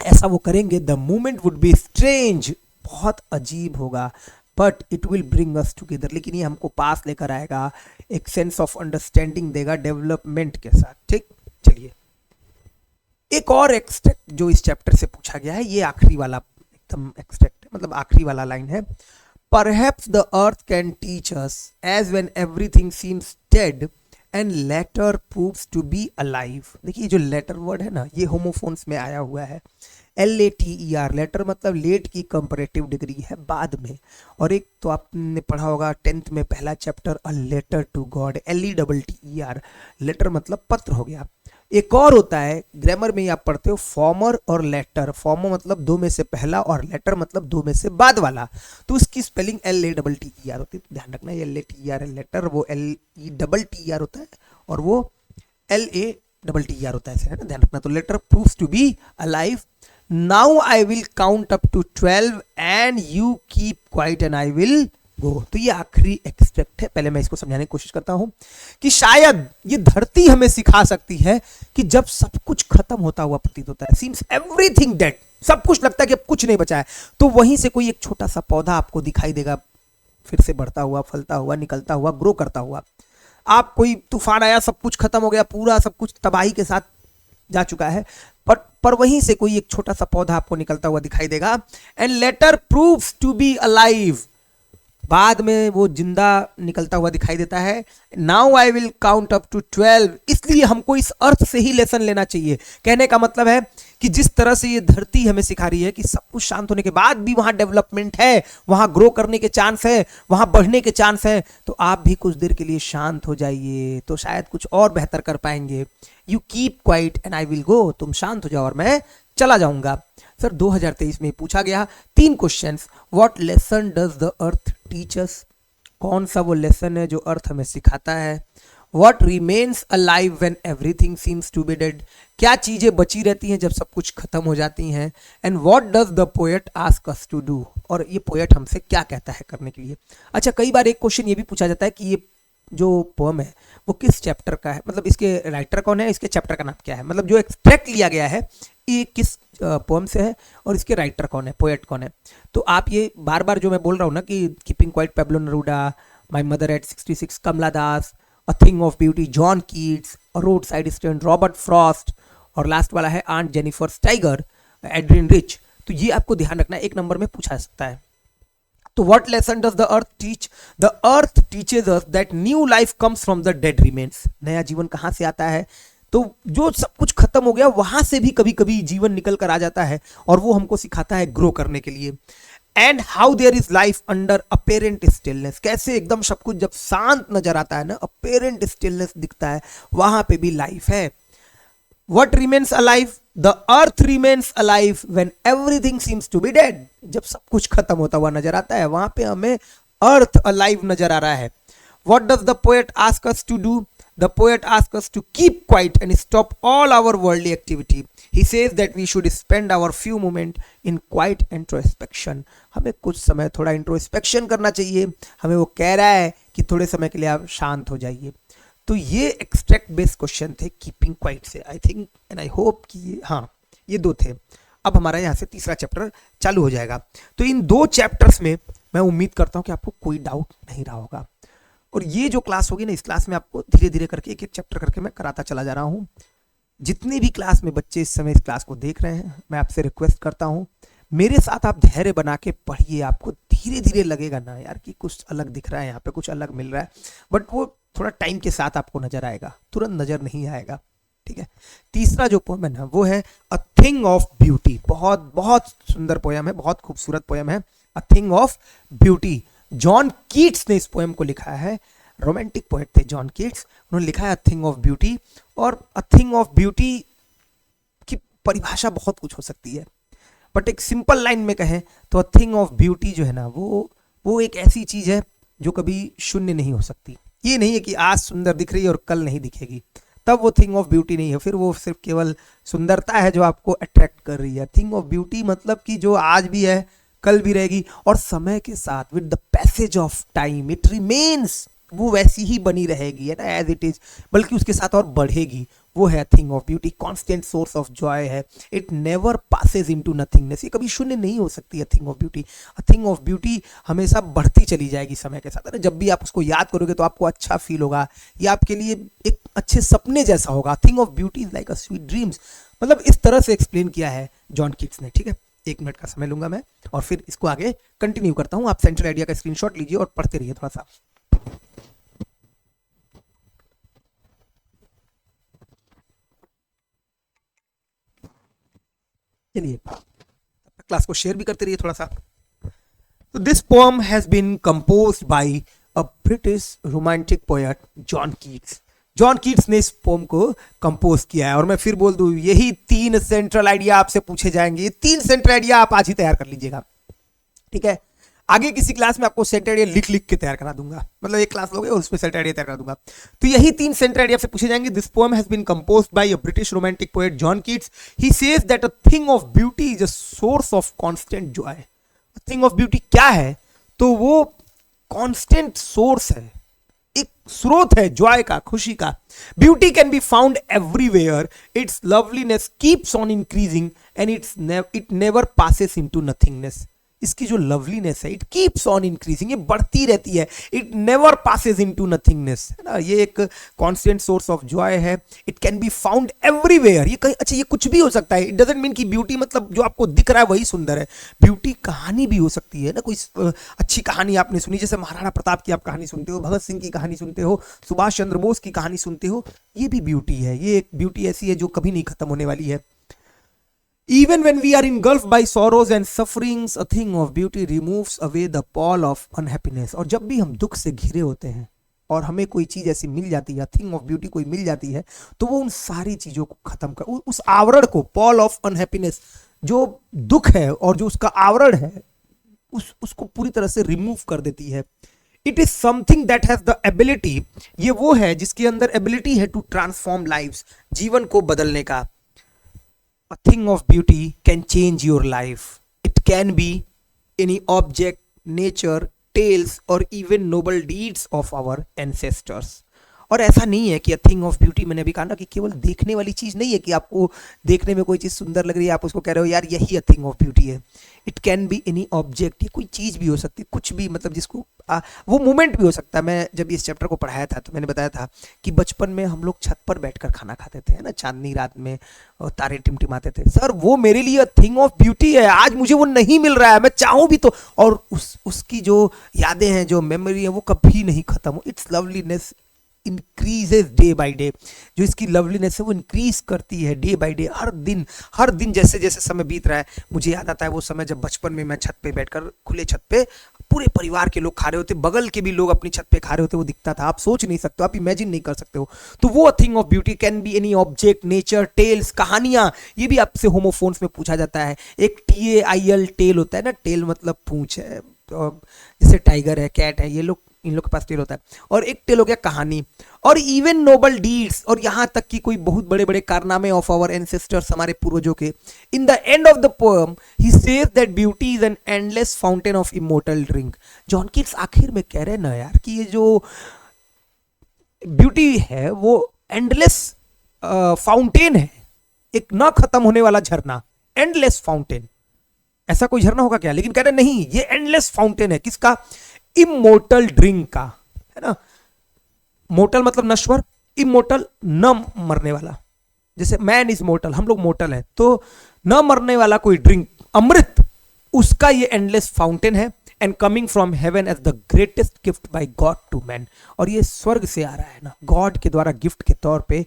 ऐसा वो करेंगे, the movement would be strange, बहुत अजीब होगा, but it will bring us together, लेकिन ये हमको पास लेकर आएगा, एक सेंस ऑफ अंडरस्टैंडिंग देगा डेवलपमेंट के साथ। ठीक, चलिए एक और एक्सट्रैक्ट जो इस चैप्टर से पूछा गया है, ये आखिरी वाला एकदम एक्सट्रैक्ट, मतलब आखिरी वाला लाइन है। Perhaps the earth can teach us, as when everything seems dead and later proves to be alive। देखिए जो लेटर वर्ड है ना, ये होमोफोन्स में आया हुआ है, LATER, लेटर मतलब लेट की कंपैरेटिव डिग्री है, बाद में। और एक तो आपने पढ़ा होगा 10th में पहला chapter, a letter to God, LETTER, letter मतलब पत्र हो गया। एक और होता है, ग्रामर में आप पढ़ते हो फॉर्मर और लेटर, फॉर्मर मतलब 2 में से पहला और लेटर मतलब 2 में से बाद वाला, तो उसकी स्पेलिंग LATTER होती है। तो ध्यान रखना LATER लेटर, वो LETTER होता है और वो LATTER होता है, है ना, ध्यान रखना। तो letter proves to be alive, now I will count up to 12 and you keep quiet and I will go. तो ये आखिरी एक्सट्रैक्ट है। पहले मैं इसको समझाने की कोशिश करता हूं कि शायद ये धरती हमें सिखा सकती है कि जब सब कुछ खत्म होता हुआ प्रतीत होता है, सीम्स एवरीथिंग डेड, सब कुछ लगता है कि अब कुछ नहीं बचा है, तो वहीं से कोई एक छोटा सा पौधा आपको दिखाई देगा, फिर से बढ़ता हुआ, फलता हुआ, निकलता हुआ, ग्रो करता हुआ। आप कोई तूफान आया, सब कुछ खत्म हो गया, पूरा सब कुछ तबाही के साथ जा चुका है, पर वहीं से कोई एक छोटा सा पौधा आपको निकलता हुआ दिखाई देगा, and letter proves to be alive, बाद में वो जिंदा निकलता हुआ दिखाई देता है। Now I will count up to 12। इसलिए हमको इस अर्थ से ही लेसन लेना चाहिए। कहने का मतलब है कि जिस तरह से ये धरती हमें सिखा रही है कि सब कुछ शांत होने के बाद भी वहां डेवलपमेंट है, वहां ग्रो करने के चांस है, वहां बढ़ने के चांस है, तो आप भी कुछ देर के लिए शांत हो जाइए, तो शायद कुछ और बेहतर कर पाएंगे। You keep quiet and I will गो, तुम शांत हो जाओ और मैं चला जाऊंगा। सर 2023 में पूछा गया 3 questions. What lesson does the earth teach us, कौन सा वो लेसन है जो अर्थ हमें सिखाता है। What remains alive when everything seems to be dead, क्या चीजें बची रहती हैं जब सब कुछ खत्म हो जाती हैं। And what does the poet ask us to do, और ये पोएट हमसे क्या कहता है करने के लिए। अच्छा, कई बार एक क्वेश्चन ये भी पूछा जाता है कि ये जो पोएम है वो किस चैप्टर का है, मतलब इसके राइटर कौन है, इसके चैप्टर का नाम क्या है, मतलब जो एक्सट्रैक्ट लिया गया है ये किस पोएम से है और इसके राइटर कौन है, पोएट कौन है। तो आप ये बार बार जो मैं बोल रहा हूँ ना कि keeping quiet Pablo Neruda, my mother at 66 Kamala Das, a thing of beauty John Keats, और road side stand Robert Frost, और लास्ट वाला है आंट जेनिफर स्टाइगर, एड्रिन रिच। तो ये आपको ध्यान रखना है, 1 नंबर में पूछा जा सकता है। तो what lesson does the earth teach, the earth teaches us that new life comes from the dead remains, नया जीवन कहाँ से आता है, तो जो सब कुछ खत्म हो गया वहां से भी कभी कभी जीवन निकल कर आ जाता है, और वो हमको सिखाता है ग्रो करने के लिए। And how there is life under apparent stillness, कैसे एकदम सब कुछ जब शांत नजर आता है ना, अपेरेंट स्टिलनेस दिखता है, वहां पे भी लाइफ है। What remains alive? The earth remains alive when everything seems to be dead. जब सब कुछ खत्म होता हुआ नजर आता है, वहां पे हमें अर्थ अलाइव नजर आ रहा है। What does the poet ask us to do? The poet asks us to keep quiet and stop all our worldly activity. He says that we should spend our few moments in quiet introspection. हमें कुछ समय थोड़ा इंट्रोस्पेक्शन करना चाहिए। हमें वो कह रहा है कि थोड़े समय के लिए आप शांत हो जाइए। तो ये एक्सट्रैक्ट बेस्ड क्वेश्चन थे कीपिंग क्वाइट से, I think and I hope कि हाँ ये 2 थे। अब हमारा यहाँ से तीसरा चैप्टर चालू हो जाएगा। तो इन 2 चैप्टर्स में मैं उम्मीद करता हूँ कि आपको कोई डाउट नहीं रहा होगा, और ये जो क्लास होगी ना, इस क्लास में आपको धीरे धीरे करके एक एक चैप्टर करके मैं कराता चला जा रहा हूँ। जितने भी क्लास में बच्चे इस समय इस क्लास को देख रहे हैं, मैं आपसे रिक्वेस्ट करता हूँ मेरे साथ आप धैर्य बना के पढ़िए। आपको धीरे धीरे लगेगा ना यार कि कुछ अलग दिख रहा है, यहाँ पे कुछ अलग मिल रहा है, बट वो थोड़ा टाइम के साथ आपको नजर आएगा, तुरंत नजर नहीं आएगा, ठीक है। तीसरा जो पोएम है ना वो है अ थिंग ऑफ ब्यूटी, बहुत बहुत सुंदर पोएम है, बहुत खूबसूरत पोएम है, a thing of beauty. John Keats ने इस पोएम को लिखा है, रोमांटिक पोएट थे जॉन कीट्स, उन्होंने लिखा है अ थिंग ऑफ ब्यूटी। और अ थिंग ऑफ ब्यूटी की परिभाषा बहुत कुछ हो सकती है, बट एक सिंपल लाइन में कहें तो अ थिंग ऑफ ब्यूटी जो है ना वो एक ऐसी चीज है जो कभी शून्य नहीं हो सकती। ये नहीं है कि आज सुंदर दिख रही है और कल नहीं दिखेगी, तब वो थिंग ऑफ ब्यूटी नहीं है, फिर वो सिर्फ केवल सुंदरता है जो आपको अट्रैक्ट कर रही है। थिंग ऑफ ब्यूटी मतलब कि जो आज भी है कल भी रहेगी, और समय के साथ with the passage of time it remains, वो वैसी ही बनी रहेगी, है ना, एज इट इज, बल्कि उसके साथ और बढ़ेगी। वो है thing of beauty, constant source of joy है, it never passes into nothingness, ये कभी शून्य नहीं हो सकती है thing of beauty. Thing of beauty हमेशा बढ़ती चली जाएगी समय के साथ। जब भी आप उसको याद करोगे तो आपको अच्छा फील होगा, ये आपके लिए एक अच्छे सपने जैसा होगा। Thing of beauty is like a sweet dreams, मतलब इस तरह से एक्सप्लेन किया है जॉन कीट्स ने, ठीक है। 1 मिनट का समय लूंगा मैं और फिर इसको आगे कंटिन्यू करता हूं। आप सेंट्रल आइडिया का स्क्रीनशॉट लीजिए और पढ़ते रहिए थोड़ा सा। चलिए क्लास को शेयर भी करते रहिए थोड़ा सा। तो this poem has been composed by a British romantic poet John Keats. John Keats ने इस पोएम को कंपोज किया है, और मैं फिर बोल दूं यही 3 सेंट्रल आइडिया आपसे पूछे जाएंगे। ये 3 सेंट्रल आइडिया आप आज ही तैयार कर लीजिएगा, ठीक है। आगे किसी क्लास में आपको सेंट्रल आइडिया लिख लिख के तैयार करा दूंगा, मतलब एक क्लास लोगे और उसमें सेंट्रल आइडिया तैयार करा दूंगा। तो यही 3 सेंट्रल आइडिया से पूछे जाएंगे। This poem has been composed by a British romantic poet John Keats. He says that a thing of beauty is a source of constant joy. Thing of beauty क्या है, तो वो कांस्टेंट सोर्स है, एक स्रोत है जॉय का, खुशी का। Beauty can be found everywhere, it's loveliness keeps on increasing and it never passes into nothingness. इसकी जो लवलीनेस है, इट कीप्स ऑन इंक्रीजिंग, ये बढ़ती रहती है, it never passes into nothingness, है ना, ये एक कांस्टेंट सोर्स ऑफ जॉय है, it can be found everywhere, ये कहीं, अच्छा ये कुछ भी हो सकता है, इट डजंट मीन कि ब्यूटी मतलब जो आपको दिख रहा है वही सुंदर है, ब्यूटी कहानी भी हो सकती है ना, कोई अच्छी कहानी आपने सुनी, जैसे महाराणा प्रताप की आप कहानी सुनते हो, भगत सिंह की कहानी सुनते हो, सुभाष चंद्र बोस की कहानी सुनते हो, ये भी ब्यूटी है, ये एक ब्यूटी ऐसी है जो कभी नहीं खत्म होने वाली है। Even when we are engulfed by sorrows and sufferings, a thing of beauty removes away the pall of unhappiness. और जब भी हम दुख से घिरे होते हैं और हमें कोई चीज ऐसी मिल जाती है, थिंग ऑफ ब्यूटी कोई मिल जाती है, तो वो उन सारी चीजों को खत्म कर, उस आवरण को, पॉल ऑफ अनहैप्पीनेस, जो दुख है और जो उसका आवरण है, उसको पूरी तरह से रिमूव कर देती है। It is something that has the ability, ये वो है जिसके अंदर एबिलिटी है टू ट्रांसफॉर्म लाइव्स, जीवन को बदलने का। A thing of beauty can change your life. It can be any object, nature, tales or even noble deeds of our ancestors. और ऐसा नहीं है कि अ थिंग ऑफ ब्यूटी, मैंने अभी कहा ना कि केवल देखने वाली चीज़ नहीं है कि आपको देखने में कोई चीज़ सुंदर लग रही है, आप उसको कह रहे हो यार यही अ थिंग ऑफ ब्यूटी है। It can be any object, ये कोई चीज़ भी हो सकती है, कुछ भी, मतलब जिसको वो मोमेंट भी हो सकता है। मैं जब इस चैप्टर को पढ़ाया था तो मैंने बताया था कि बचपन में हम लोग छत पर बैठकर खाना खाते थे, है ना, चांदनी रात में, और तारे टिमटिमाते थे। सर वो मेरे लिए थिंग ऑफ ब्यूटी है, आज मुझे वो नहीं मिल रहा है, मैं चाहूँ भी तो, और उसकी जो यादें हैं, जो मेमोरी है, वो कभी नहीं खत्म हो। It's loveliness increases day by day, जो इसकी लवलीनेस है वो इंक्रीज करती है डे बाय डे, हर दिन जैसे जैसे समय बीत रहा है। मुझे याद आता है वो समय जब बचपन में मैं छत पे बैठकर, खुले छत पे, पूरे परिवार के लोग खा रहे होते, बगल के भी लोग अपनी छत पे खा रहे होते, वो दिखता था, आप सोच नहीं सकते, आप इमेजिन नहीं कर सकते हो। तो वो thing of beauty can be any object, nature, tales, कहानियां। ये भी आपसे होमोफोन्स में पूछा जाता है। एक TAIL टेल होता है ना, टेल मतलब पूंछ है, तो जैसे टाइगर है, कैट है, ये लोग, इन लोग के पास टेल होता है। और एक टेल हो गया कहानी, और इवन नोबल डीड्स, और यहां तक कि कोई बहुत बड़े बड़े कारनामे ऑफ आवर एंसेस्टर्स, हमारे पूर्वजों के। In the end of the poem he says that beauty is an endless fountain of immortal drink. John Keats आखिर में कह रहे हैं ना यार कि ये जो ब्यूटी है वो एंडलेस फाउंटेन है, एक ना खत्म होने वाला झरना, एंडलेस फाउंटेन। ऐसा कोई झरना होगा क्या? लेकिन कह रहे नहीं, ये एंडलेस फाउंटेन है, किसका? इमोर्टल ड्रिंक का, है ना। मोर्टल मतलब नश्वर, इमोर्टल न मरने वाला, जैसे मैन इज मोर्टल, हम लोग मोर्टल है, तो न मरने वाला कोई ड्रिंक, अमृत, उसका ये एंडलेस फाउंटेन है। And coming from heaven as the greatest gift by God to man, और ये स्वर्ग से आ रहा है ना, गॉड के द्वारा गिफ्ट के तौर पे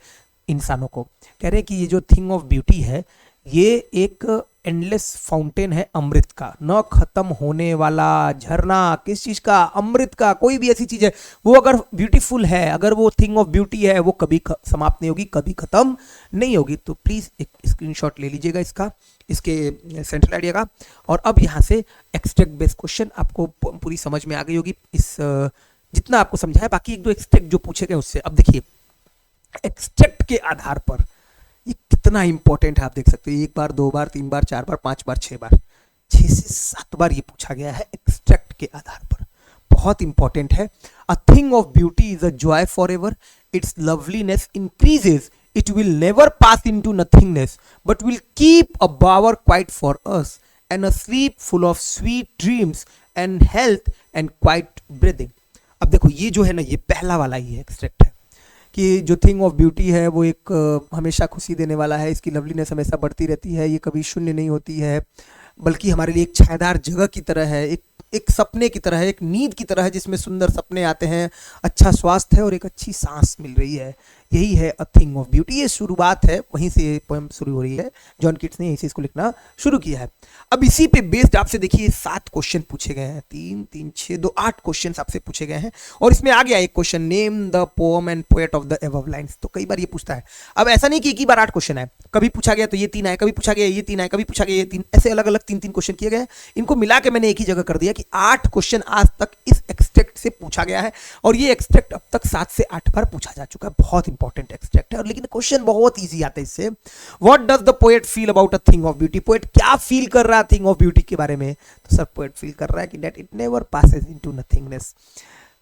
इंसानों को। कह रहे हैं कि ये जो थिंग ऑफ ब्यूटी है, ये एक एंडलेस फाउंटेन है अमृत का, न खत्म होने वाला झरना। किस चीज का? अमृत का। कोई भी ऐसी चीज है वो अगर ब्यूटीफुल है, अगर वो थिंग ऑफ ब्यूटी है, वो कभी समाप्त नहीं होगी, कभी खत्म नहीं होगी। तो प्लीज एक स्क्रीनशॉट ले लीजिएगा इसका, इसके सेंट्रल आइडिया का। और अब यहाँ से एक्सट्रैक्ट बेस्ड क्वेश्चन आपको पूरी समझ में आ गई होगी, इस जितना आपको समझाया। बाकी एक दो एक्सट्रैक्ट जो पूछे गए उससे, अब देखिए एक्सट्रैक्ट के आधार पर ये कितना इंपॉर्टेंट है, आप देख सकते हो। 1 बार, 2 बार, 3 बार, 4 बार, 5 बार, 6 बार, 6 से 7 बार ये पूछा गया है एक्सट्रैक्ट के आधार पर। बहुत इंपॉर्टेंट है। A thing of beauty is a joy for ever, its loveliness increases, it will never pass into nothingness but will keep a bower quiet for us and a sleep full of sweet dreams and health and quiet breathing. अब देखो ये जो है ना, ये पहला वाला ही है एक्सट्रैक्ट है कि जो थिंग ऑफ ब्यूटी है वो एक हमेशा खुशी देने वाला है, इसकी लवलीनेस हमेशा बढ़ती रहती है, ये कभी शून्य नहीं होती है, बल्कि हमारे लिए एक छायादार जगह की तरह है, एक सपने की तरह है, एक नींद की तरह है जिसमें सुंदर सपने आते हैं, अच्छा स्वास्थ्य है और एक अच्छी सांस मिल रही है। यही है अ थिंग ऑफ ब्यूटी। ये शुरुआत है, वहीं से ये पोएम शुरू हो रही है। जॉन कीट्स ने यहीं से इसको लिखना शुरू किया है। अब इसी पे बेस्ड आपसे देखिए 7 क्वेश्चन पूछे गए हैं, 3 3 6 2 8 क्वेश्चन आपसे पूछे गए हैं। और इसमें आ गया एक question, name the poem and poet of the above lines. तो कई बार ये पूछता है। अब ऐसा नहीं कि एक ही बार 8 क्वेश्चन है, कभी पूछा गया तो ये 3 आए, कभी पूछा गया ये 3 आए, कभी पूछा गया ये 3, ऐसे अलग अलग 3 3 क्वेश्चन किए गए। इनको मिला के मैंने एक ही जगह कर दिया कि 8 क्वेश्चन आज तक इस एक्सट्रैक्ट से पूछा गया है, और ये एक्सट्रैक्ट अब तक 7 से 8 बार पूछा जा चुका है। बहुत इंपॉर्टेंट एक्सट्रैक्ट है, और लेकिन क्वेश्चन बहुत इजी आता है इससे। What does the poet feel about a thing of beauty? Poet क्या फील कर रहा है थिंग ऑफ ब्यूटी के बारे में? तो सर पोएट फील कर रहा है कि that it never passes into nothingness.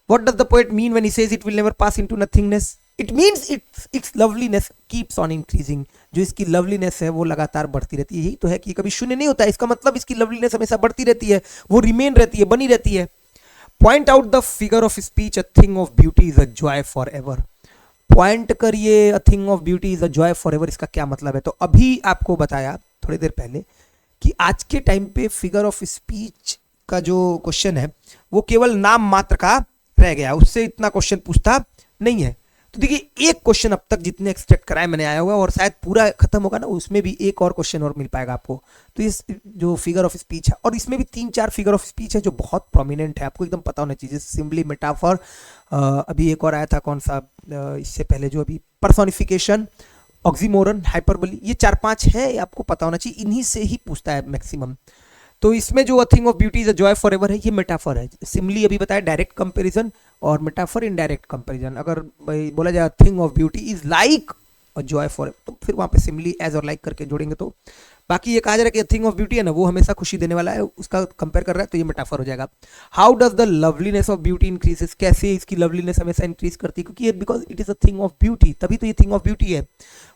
What does the poet mean when he says it will never pass into nothingness? It means it's loveliness keeps on increasing, जो इसकी लवलीनेस है वो लगातार बढ़ती रहती है। यही तो है कि कभी शून्य नहीं होता है, इसका मतलब इसकी लवलीनेस हमेशा बढ़ती रहती है, वो रिमेन रहती है, बनी रहती है। Point out the figure of speech, a thing of beauty is a joy for ever. Point करिए, a thing of beauty is a joy for ever, इसका क्या मतलब है? तो अभी आपको बताया थोड़ी देर पहले कि आज के टाइम पे फिगर ऑफ स्पीच का जो क्वेश्चन है वो केवल नाम मात्र का रह गया, उससे इतना क्वेश्चन पूछता नहीं है। तो देखिए, एक क्वेश्चन अब तक जितने एक्सट्रैक्ट कराए मैंने आया हुआ है, और शायद पूरा खत्म होगा ना, उसमें भी एक और क्वेश्चन और मिल पाएगा आपको। तो इस जो फिगर ऑफ स्पीच है, और इसमें भी 3-4 फिगर ऑफ स्पीच है जो बहुत प्रोमिनेंट है, आपको एकदम पता होना चाहिए। सिंबली, मेटाफर, अभी एक और आया था कौन सा इससे पहले, जो अभी पर्सोनिफिकेशन, ऑक्सीमोरन, हाइपरबोली, ये 4-5 है, आपको पता होना चाहिए, इन्हीं से ही पूछता है मैक्सिमम। तो इसमें जो अ thing of beauty is a joy for ever है, ये मेटाफर है। सिमली अभी बताया डायरेक्ट कंपैरिजन, और मेटाफर इनडायरेक्ट कंपैरिजन। अगर बोला जाए thing of beauty is like a joy for ever, तो फिर वहां पे सिमली, एज और लाइक करके जोड़ेंगे। तो बाकी ये कहा जा रहा है कि थिंग ऑफ ब्यूटी है ना, वो हमेशा खुशी देने वाला है, उसका कंपेयर कर रहा है, तो ये मेटाफर हो जाएगा। How does the loveliness of beauty increases, कैसे इसकी लवलीनेस हमेशा इंक्रीज करती है? क्योंकि because it is a thing of beauty, तभी तो ये थिंग ऑफ ब्यूटी है।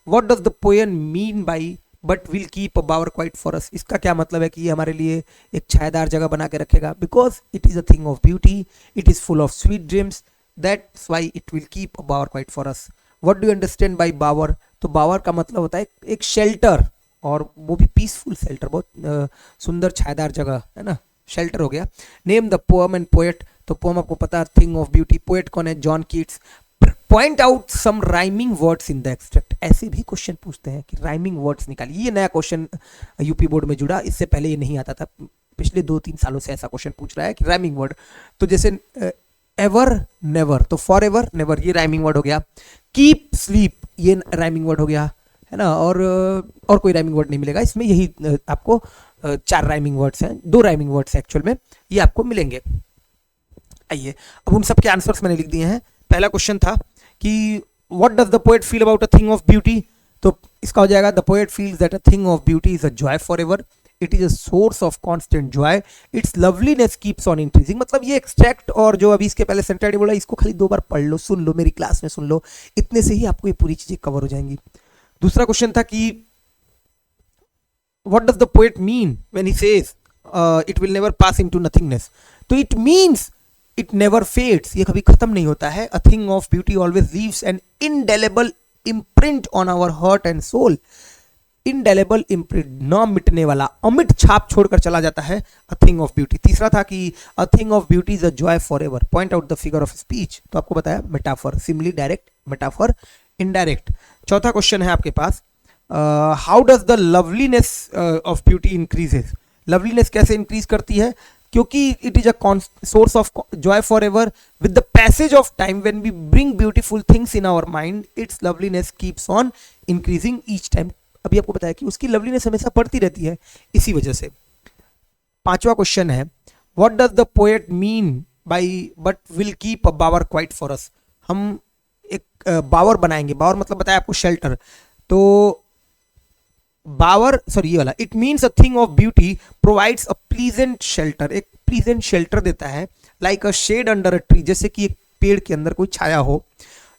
What does the poem mean by but will keep a bower quiet for us, इसका क्या मतलब है कि ये हमारे लिए एक छायादार जगह बना के रखेगा? Because it is a thing of beauty, it is full of sweet dreams, that's why it will keep a bower quiet for us. What do you understand by bower? तो बावर का मतलब होता है एक शेल्टर, और वो भी पीसफुल शेल्टर, बहुत सुंदर छायादार जगह है ना, शेल्टर हो गया। Name the poem and poet, तो पोएम आपको पता है थिंग ऑफ ब्यूटी, पोएट कौन है? John Keats. Point out some rhyming words in the extract, ऐसे भी क्वेश्चन पूछते हैं कि राइमिंग वर्ड्स निकालिए। ये नया क्वेश्चन यूपी बोर्ड में जुड़ा, इससे पहले ये नहीं आता था, पिछले 2-3 सालों से ऐसा क्वेश्चन पूछ रहा है कि राइमिंग वर्ड। तो जैसे एवर नेवर, तो फॉर एवर नेवर, ये राइमिंग वर्ड हो गया। कीप स्लीप, ये राइमिंग वर्ड हो गया, है ना। और कोई राइमिंग वर्ड नहीं मिलेगा इसमें, यही आपको 4 राइमिंग वर्ड्स हैं, 2 राइमिंग वर्ड्स एक्चुअल में, ये आपको मिलेंगे। आइए, अब उन सब के आंसर्स मैंने लिख दिए हैं। पहला क्वेश्चन था कि what does the poet feel about a thing of beauty, तो इसका हो जाएगा the poet feels that a thing of beauty is a joy for ever, it is a source of constant Joy, it's loveliness keeps on increasing. मतलब ये एक्सट्रैक्ट और जो अभी इसके पहले सेंटेंस बोला, इसको खाली 2 बार पढ़ लो, सुन लो, मेरी क्लास में सुन लो, इतने से ही आपको ये पूरी चीजें कवर हो जाएंगी। दूसरा क्वेश्चन था कि what does the poet mean when he says it will never pass into nothingness, तो it means it never fades, ये कभी खत्म नहीं होता है। A thing of beauty always leaves an indelible imprint on our heart and soul, indelible imprint, न मिटने वाला, अमिट छाप छोड़कर चला जाता है अ थिंग ऑफ ब्यूटी। तीसरा था कि a thing of beauty is a joy for ever, point out the figure of speech, तो आपको बताया metaphor, simile direct, metaphor indirect. चौथा क्वेश्चन है आपके पास, how does the loveliness of beauty increases, loveliness कैसे इंक्रीज करती है? क्योंकि it is a source of joy for ever, with the passage of time when we bring beautiful things in our mind, its loveliness keeps on increasing each time. अभी आपको बताया कि उसकी लवलीनेस हमेशा बढ़ती रहती है इसी वजह से। पांचवा क्वेश्चन है, what does the poet mean by but will keep a bower quiet for us, हम एक बावर बनाएंगे, बावर मतलब बताया आपको शेल्टर, तो बावर, सॉरी ये वाला, it means a thing of beauty provides a pleasant shelter, एक प्लीजेंट शेल्टर देता है, like a shade under a tree, जैसे कि एक पेड़ के अंदर कोई छाया हो।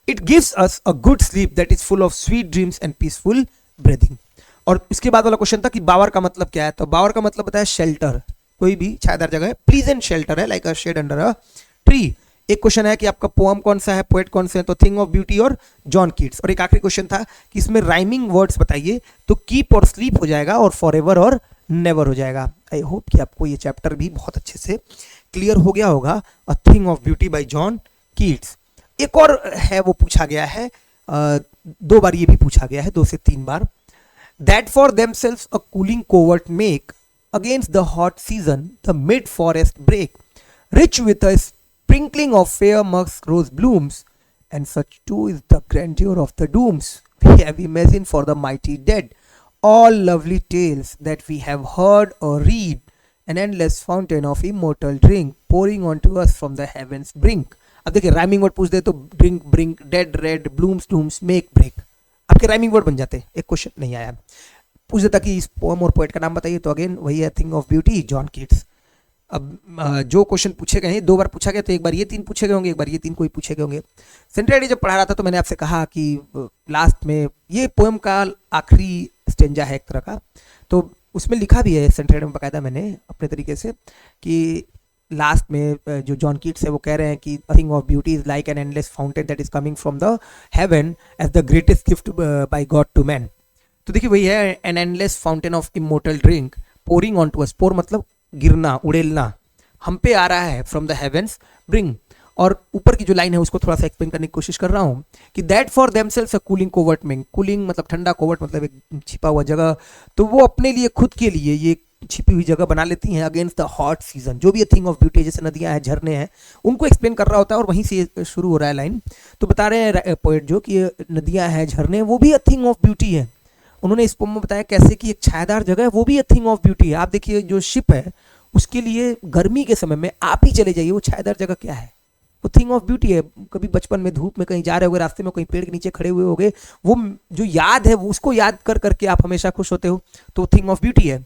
It gives us a good sleep that is full of sweet dreams and peaceful breathing. और इसके बाद वाला क्वेश्चन था कि बावर का मतलब क्या है, तो बावर का मतलब बताया शेल्टर, कोई भी छायादार जगह है, प्लीजेंट शेल्टर है, like a shade under a tree. एक क्वेश्चन है कि आपका पोएम कौन सा है, पोएट कौन से हैं, तो थिंग ऑफ ब्यूटी और जॉन कीट्स। और एक आखिरी क्वेश्चन था कि इसमें राइमिंग वर्ड्स बताइए, तो कीप और स्लीप हो जाएगा, और फॉरएवर और नेवर हो जाएगा। आई होप कि आपको ये चैप्टर भी बहुत अच्छे से क्लियर हो गया होगा, अ thing of beauty bye John Keats. एक और है, वो पूछा गया है 2 बार, ये भी पूछा गया है 2 से 3 बार, that for themselves a cooling covert make against the hot season the mid forest brake, rich with a sprinkling of fair musk rose blooms, and such too is the grandeur of the dooms we have imagined for the mighty dead, all lovely tales that we have heard or read, an endless fountain of immortal drink pouring onto us from the heavens brink। अब देखिए राइमिंग वर्ड पूछ दे तो drink, brink, dead, red, blooms, dooms, make, break, आपके राइमिंग वर्ड बन जाते। एक क्वेश्चन नहीं आया, पूछ देता कि इस पोएम और पोएट का नाम बताइए, तो अगेन वही है thing of beauty, John Keats. जो क्वेश्चन पूछे गए हैं 2 बार पूछा गया, तो एक बार ये 3 पूछे गए होंगे, एक बार ये 3 कोई पूछे गए होंगे। सेंट्रल आइडिया जब पढ़ा रहा था तो मैंने आपसे कहा कि लास्ट में ये पोएम का आखिरी स्टेंजा है एक तरह का, तो उसमें लिखा भी है सेंट्रल आइडिया में बाकायदा मैंने अपने तरीके से कि लास्ट में जो जॉन कीट्स है वो कह रहे हैं कि a thing of beauty is like an endless fountain that is coming from the heaven as the greatest gift by God to man. तो देखिए वही है, an endless fountain of immortal drink pouring on to us, pour मतलब गिरना, उड़ेलना, हम पे आ रहा है फ्रॉम द हेवेंस ब्रिंग। और ऊपर की जो लाइन है उसको थोड़ा सा एक्सप्लेन करने की कोशिश कर रहा हूँ कि that for themselves a cooling covert में, कूलिंग मतलब ठंडा, कोवर्ट मतलब एक छिपा हुआ जगह, तो वो अपने लिए खुद के लिए ये छिपी हुई जगह बना लेती हैं अगेंस्ट द हॉट सीजन। जो भी थिंग ऑफ ब्यूटी जैसे नदियां हैं, झरने हैं, उनको एक्सप्लेन कर रहा होता है और वहीं से शुरू हो रहा है लाइन। तो बता रहे हैं पोएट जो कि नदियां हैं, झरने, वो भी अ थिंग ऑफ ब्यूटी है। उन्होंने इस पोम में बताया कैसे कि एक छायादार जगह है वो भी अ थिंग ऑफ ब्यूटी है। आप देखिए जो शिप है उसके लिए गर्मी के समय में आप ही चले जाइए, वो छायादार जगह क्या है, वो थिंग ऑफ ब्यूटी है। कभी बचपन में धूप में कहीं जा रहे होगे, रास्ते में कहीं पेड़ के नीचे खड़े हुए होगे, वो जो याद है वो उसको याद कर करके आप हमेशा खुश होते हो, तो थिंग ऑफ ब्यूटी है।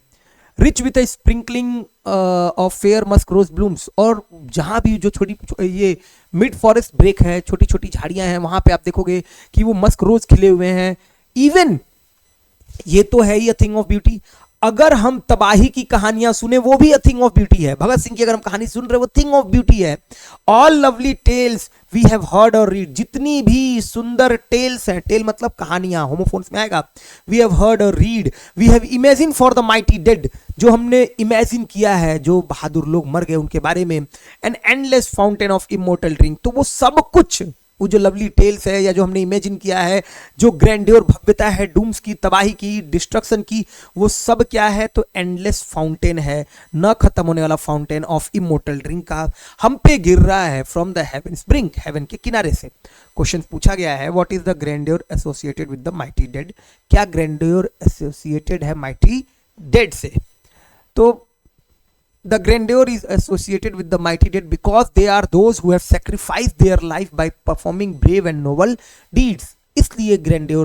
Rich with a sprinkling of fair musk rose blooms, और जहाँ भी जो छोटी ये मिड फॉरेस्ट ब्रेक है, छोटी छोटी झाड़ियाँ हैं, वहाँ पे आप देखोगे कि वो मस्क रोज खिले हुए हैं। इवन ये तो है ही अ थिंग ऑफ ब्यूटी। अगर हम तबाही की कहानियां सुने वो भी अ थिंग ऑफ ब्यूटी है। भगत सिंह की अगर हम कहानी सुन रहे वो थिंग ऑफ ब्यूटी है। All lovely tales we have heard और रीड, जितनी भी सुंदर टेल्स हैं, टेल मतलब कहानियां, होमोफोन्स में आएगा, वी हैव हर्ड और read, we have imagine for the mighty dead, जो हमने इमेजिन किया है, जो बहादुर लोग मर गए उनके बारे में, N endless fountain of immortal drink, तो वो सब कुछ, वो जो लवली टेल्स है या जो हमने इमेजिन किया है, जो ग्रैंड्योर भव्यता है, डूम्स की, तबाही की, डिस्ट्रक्शन की, वो सब क्या है, तो एंडलेस फाउंटेन है, न खत्म होने वाला फाउंटेन ऑफ इमोर्टल ड्रिंक का हम पे गिर रहा है from the heavens brink, heaven के किनारे से। क्वेश्चन पूछा गया है what is the grandeur associated with the mighty dead, क्या ग्रैंड्योर एसोसिएटेड है माइटी डेड से। तो the grandeur is associated with the mighty dead because they are those who have sacrificed their life by performing brave and noble deeds। इसलिए grandeur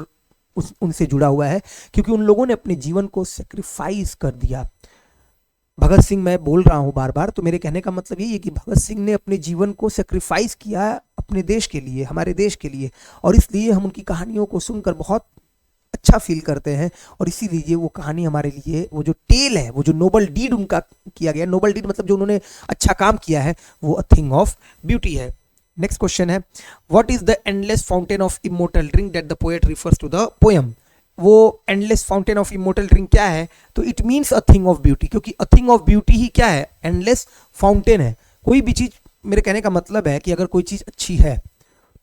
उनसे जुड़ा हुआ है क्योंकि उन लोगों ने अपने जीवन को सेक्रीफाइस कर दिया। भगत सिंह मैं बोल रहा हूं बार बार, तो मेरे कहने का मतलब यही है कि भगत सिंह ने अपने जीवन को सेक्रीफाइस किया अपने देश के लिए, हमारे देश के लिए, और इसलिए हम उनकी कहानियों को सुनकर बहुत अच्छा फील करते हैं। और इसीलिए वो कहानी हमारे लिए, वो जो टेल है, वो जो नोबल डीड उनका किया गया, नोबल डीड मतलब जो उन्होंने अच्छा काम किया है, वो अ थिंग ऑफ ब्यूटी है। नेक्स्ट क्वेश्चन है what is the endless fountain of immortal drink that the poet refers to the poem. वो endless fountain of immortal drink क्या है, तो it means a thing of beauty, क्योंकि अ थिंग ऑफ ब्यूटी ही क्या है, एंडलेस फाउंटेन है। कोई भी चीज, मेरे कहने का मतलब है कि अगर कोई चीज अच्छी है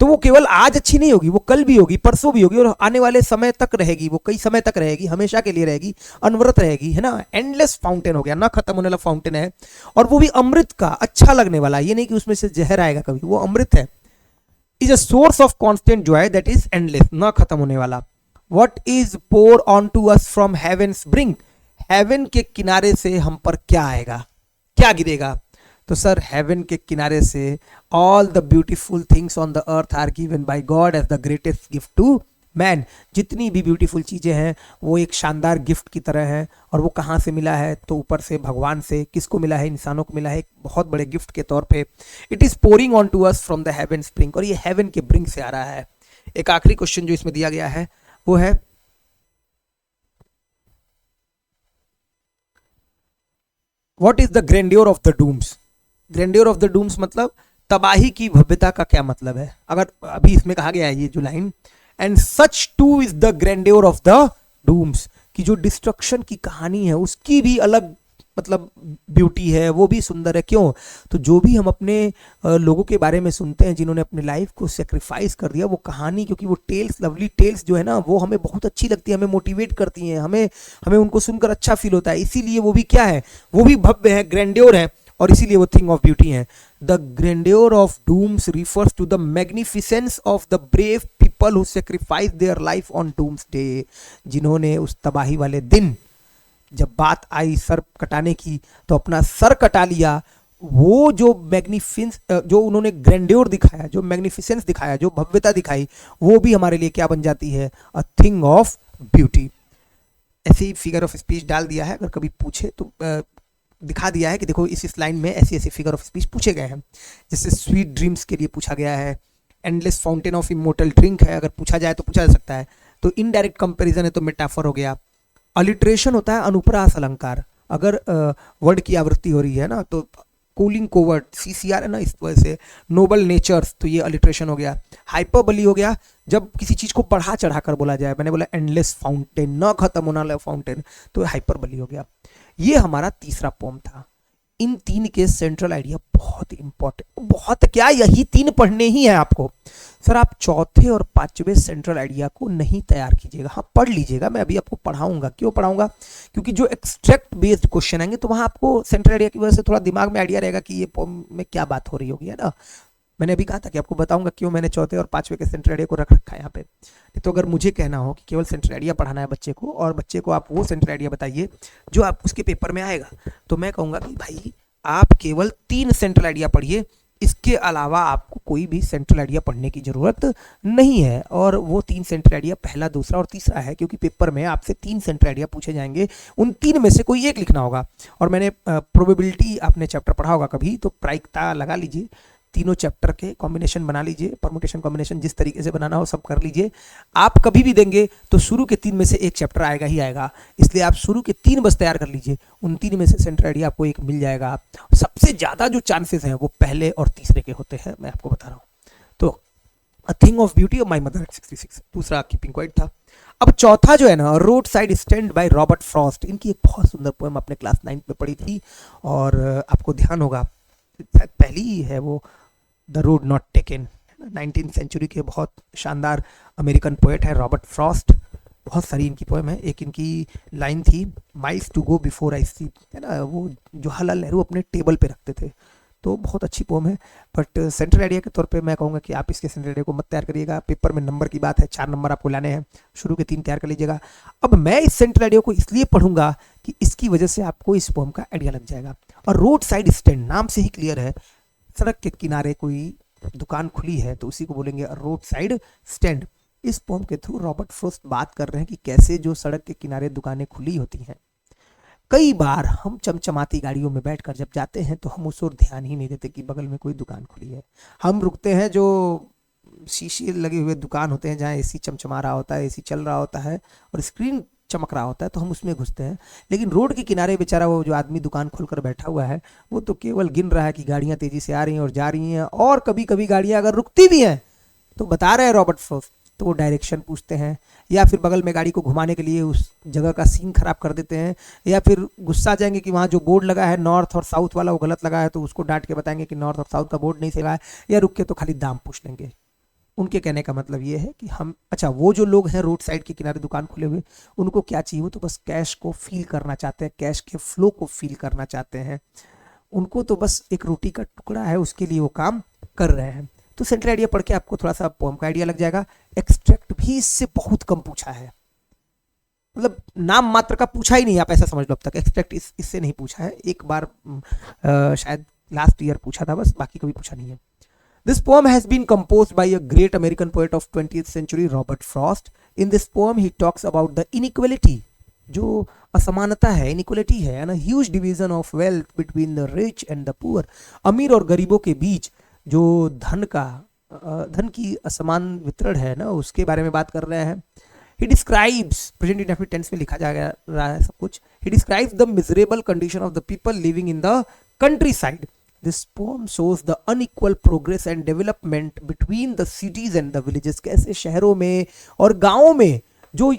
तो वो केवल आज अच्छी नहीं होगी, वो कल भी होगी, परसों भी होगी, और आने वाले समय तक रहेगी, वो कई समय तक रहेगी, हमेशा के लिए रहेगी, अनवरत रहेगी, है ना। एंडलेस फाउंटेन हो गया, ना खत्म होने वाला फाउंटेन है, और वो भी अमृत का, अच्छा लगने वाला, ये नहीं कि उसमें से जहर आएगा कभी, वो अमृत है। Is a source of constant joy that is endless, ना खत्म होने वाला। What is pour on to us from heavens brink, heaven के किनारे से हम पर क्या आएगा, क्या गिरेगा। तो सर हेवन के किनारे से all the beautiful things on the earth are given by God as the greatest gift to man. जितनी भी ब्यूटीफुल चीज़ें हैं वो एक शानदार गिफ्ट की तरह हैं, और वो कहाँ से मिला है, तो ऊपर से, भगवान से। किसको मिला है, इंसानों को मिला है, एक बहुत बड़े गिफ्ट के तौर पे। It is pouring on to us from the heaven brink, और ये हेवन के ब्रिंक से आ रहा है। एक आखिरी क्वेश्चन जो इसमें दिया गया है वो है what is the grandeur of the dooms. Grandeur of the dooms मतलब तबाही की भव्यता का क्या मतलब है। अगर अभी इसमें कहा गया है ये जो line, and such too is the grandeur of the dooms, कि जो डिस्ट्रक्शन की कहानी है उसकी भी अलग मतलब ब्यूटी है, वो भी सुंदर है। क्यों, तो जो भी हम अपने लोगों के बारे में सुनते हैं जिन्होंने अपने लाइफ को सेक्रीफाइस कर दिया, वो कहानी, क्योंकि वो टेल्स, लवली टेल्स जो है ना, वो हमें बहुत अच्छी लगती है, हमें मोटिवेट करती हैं, हमें उनको सुनकर अच्छा फील होता है। इसीलिए वो भी क्या है, वो भी भव्य है, ग्रैंड्योर है, और इसीलिए वो थिंग ऑफ ब्यूटी है। The grandeur of dooms refers to the magnificence of the brave people who sacrifice their life on doomsday, जिन्होंने उस तबाही वाले दिन, जब बात आई सर कटाने की, तो अपना सर कटा लिया। वो जो मैग्निफिसेंस, जो उन्होंने ग्रैंड्योर दिखाया, जो मैग्निफिसेंस दिखाया, जो भव्यता दिखाई, वो भी हमारे लिए क्या बन जाती है, अ थिंग ऑफ ब्यूटी। ऐसे ही फिगर ऑफ स्पीच डाल दिया है, अगर कभी पूछे तो दिखा दिया है कि देखो इस लाइन में ऐसी ऐसी फिगर ऑफ स्पीच पूछे गए हैं। जैसे स्वीट ड्रीम्स के लिए पूछा गया है, endless fountain of immortal drink है, अगर पूछा जाए तो पूछा जा सकता है। तो इनडायरेक्ट कंपैरिजन है तो मेटाफर हो गया। अलिट्रेशन होता है अनुप्रास अलंकार, अगर वर्ड की आवृत्ति हो रही है ना, तो कूलिंग कोवर्ट CCR है ना, इस वजह से नोबल नेचर्स, तो ये अलिट्रेशन हो गया। हाइपरबली हो गया जब किसी चीज को बढ़ा चढ़ा कर बोला जाए, मैंने बोला एंडलेस फाउंटेन, न खत्म होना वाला फाउंटेन, तो हाइपरबली हो गया। ये हमारा तीसरा पोम था। इन तीन के सेंट्रल आइडिया बहुत इंपॉर्टेंट, बहुत क्या, यही तीन पढ़ने ही है आपको। सर आप चौथे और पांचवें सेंट्रल आइडिया को नहीं तैयार कीजिएगा, हाँ पढ़ लीजिएगा, मैं अभी आपको पढ़ाऊंगा। क्यों पढ़ाऊंगा? क्योंकि जो एक्सट्रैक्ट बेस्ड क्वेश्चन आएंगे तो वहां आपको सेंट्रल आइडिया की वजह से थोड़ा दिमाग में आइडिया रहेगा कि ये पोम में क्या बात हो रही होगी, है ना। मैंने अभी कहा था कि आपको बताऊंगा क्यों मैंने चौथे और पांचवें के सेंट्रल आइडिया को रख रखा है यहाँ पे। नहीं तो अगर मुझे कहना हो कि केवल सेंट्रल आइडिया पढ़ाना है बच्चे को, और बच्चे को आप वो सेंट्रल आइडिया बताइए जो आप उसके पेपर में आएगा, तो मैं कहूँगा कि भाई आप केवल 3 सेंट्रल आइडिया पढ़िए, इसके अलावा आपको कोई भी सेंट्रल आइडिया पढ़ने की जरूरत नहीं है। और वो 3 सेंट्रल आइडिया पहला, दूसरा और तीसरा है, क्योंकि पेपर में आपसे 3 सेंट्रल आइडिया पूछे जाएंगे, उन 3 में से कोई एक लिखना होगा। और मैंने प्रोबेबिलिटी, आपने चैप्टर पढ़ा होगा कभी, तो प्रायिकता लगा लीजिए, तीनों चैप्टर के कॉम्बिनेशन बना लीजिए, परमुटेशन कॉम्बिनेशन जिस तरीके से बनाना हो सब कर लीजिए। आप कभी भी देंगे तो शुरू के 3 में से एक चैप्टर आएगा ही आएगा, इसलिए आप शुरू के 3 बस तैयार कर लीजिए, उन 3 में से सेंट्रल आइडिया आपको एक मिल जाएगा। सबसे ज्यादा जो चांसेस हैं वो पहले और तीसरे के होते हैं, मैं आपको बता रहा हूँ। तो अ thing of beauty of my mother at 66, दूसरा कीपिंग क्वाइट था। अब चौथा जो है ना, road side stand by Robert Frost, इनकी एक बहुत सुंदर पोएम अपने क्लास 9 में पढ़ी थी, और आपको ध्यान होगा पहली ही है वो, the road not taken. 19th century के बहुत शानदार अमेरिकन पोएट है रॉबर्ट फ्रॉस्ट। बहुत सारी इनकी पोएम है। एक इनकी लाइन थी, miles to go before I sleep, है ना, वो जवाहरलाल नेहरू अपने टेबल पे रखते थे, तो बहुत अच्छी पोम है। बट सेंट्रल आइडिया के तौर पे मैं कहूँगा कि आप इसके सेंट्रल आइडिया को मत तैयार करिएगा, पेपर में नंबर की बात है, 4 नंबर आपको लाने हैं, शुरू के 3 तैयार कर लीजिएगा। अब मैं इस सेंट्रल आइडिया को इसलिए पढ़ूंगा कि इसकी वजह से आपको इस पोम का आइडिया लग जाएगा। और रोड साइड स्टैंड नाम से ही क्लियर है, सड़क के किनारे कोई दुकान खुली है तो उसी को बोलेंगे रोड साइड स्टैंड। इस पोम के थ्रू रॉबर्ट फ्रॉस्ट बात कर रहे हैं कि कैसे जो सड़क के किनारे दुकानें खुली होती हैं, कई बार हम चमचमाती गाड़ियों में बैठकर जब जाते हैं तो हम उस ओर ध्यान ही नहीं देते कि बगल में कोई दुकान खुली है। हम रुकते हैं जो शीशे लगे हुए दुकान होते हैं, जहाँ एसी चमचमा रहा होता है, एसी चल रहा होता है और स्क्रीन चमक रहा होता है, तो हम उसमें घुसते हैं। लेकिन रोड के किनारे बेचारा वो जो आदमी दुकान खोलकर बैठा हुआ है, वो तो केवल गिन रहा है कि गाड़ियां तेजी से आ रही हैं और जा रही हैं, और कभी कभी गाड़ियां अगर रुकती भी हैं तो बता रहे हैं रॉबर्ट फ्रॉस्ट, तो वो डायरेक्शन पूछते हैं, या फिर बगल में गाड़ी को घुमाने के लिए उस जगह का सीन खराब कर देते हैं, या फिर गुस्सा आ जाएंगे कि वहाँ जो बोर्ड लगा है नॉर्थ और साउथ वाला वो गलत लगा है, तो उसको डांट के बताएंगे कि नॉर्थ और साउथ का बोर्ड नहीं सही लगा है, या रुक के तो खाली दाम पूछ लेंगे। उनके कहने का मतलब ये है कि हम, अच्छा वो जो लोग हैं रोड साइड के किनारे दुकान खुले हुए, उनको क्या चाहिए, वो तो बस कैश को फील करना चाहते हैं, कैश के फ्लो को फील करना चाहते हैं, उनको तो बस एक रोटी का टुकड़ा है उसके लिए वो काम कर रहे हैं। तो सेंट्रल आइडिया पढ़ के आपको थोड़ा सा पोएम का आइडिया लग जाएगा। एक्सट्रैक्ट भी इससे बहुत कम पूछा है, मतलब नाम मात्र का पूछा ही नहीं, आप ऐसा समझ लो। अब तक एक्सट्रैक्ट इससे नहीं पूछा है, एक बार शायद लास्ट ईयर पूछा था बस, बाकी कभी पूछा नहीं है। This poem has been composed by a great American poet of 20th century, Robert Frost. In this poem, he talks about the inequality, जो असमानता है, inequality है ना, huge division of wealth between the rich and the poor. अमीर और गरीबों के बीच जो धन की असमान वितरण है ना, उसके बारे में बात कर रहे हैं। He describes, present indefinite tense में लिखा जा रहा है सब कुछ. He describes the miserable condition of the people living in the countryside. This poem shows the unequal progress and development between the cities and the villages. कैसे शहरों में और गांवों में जो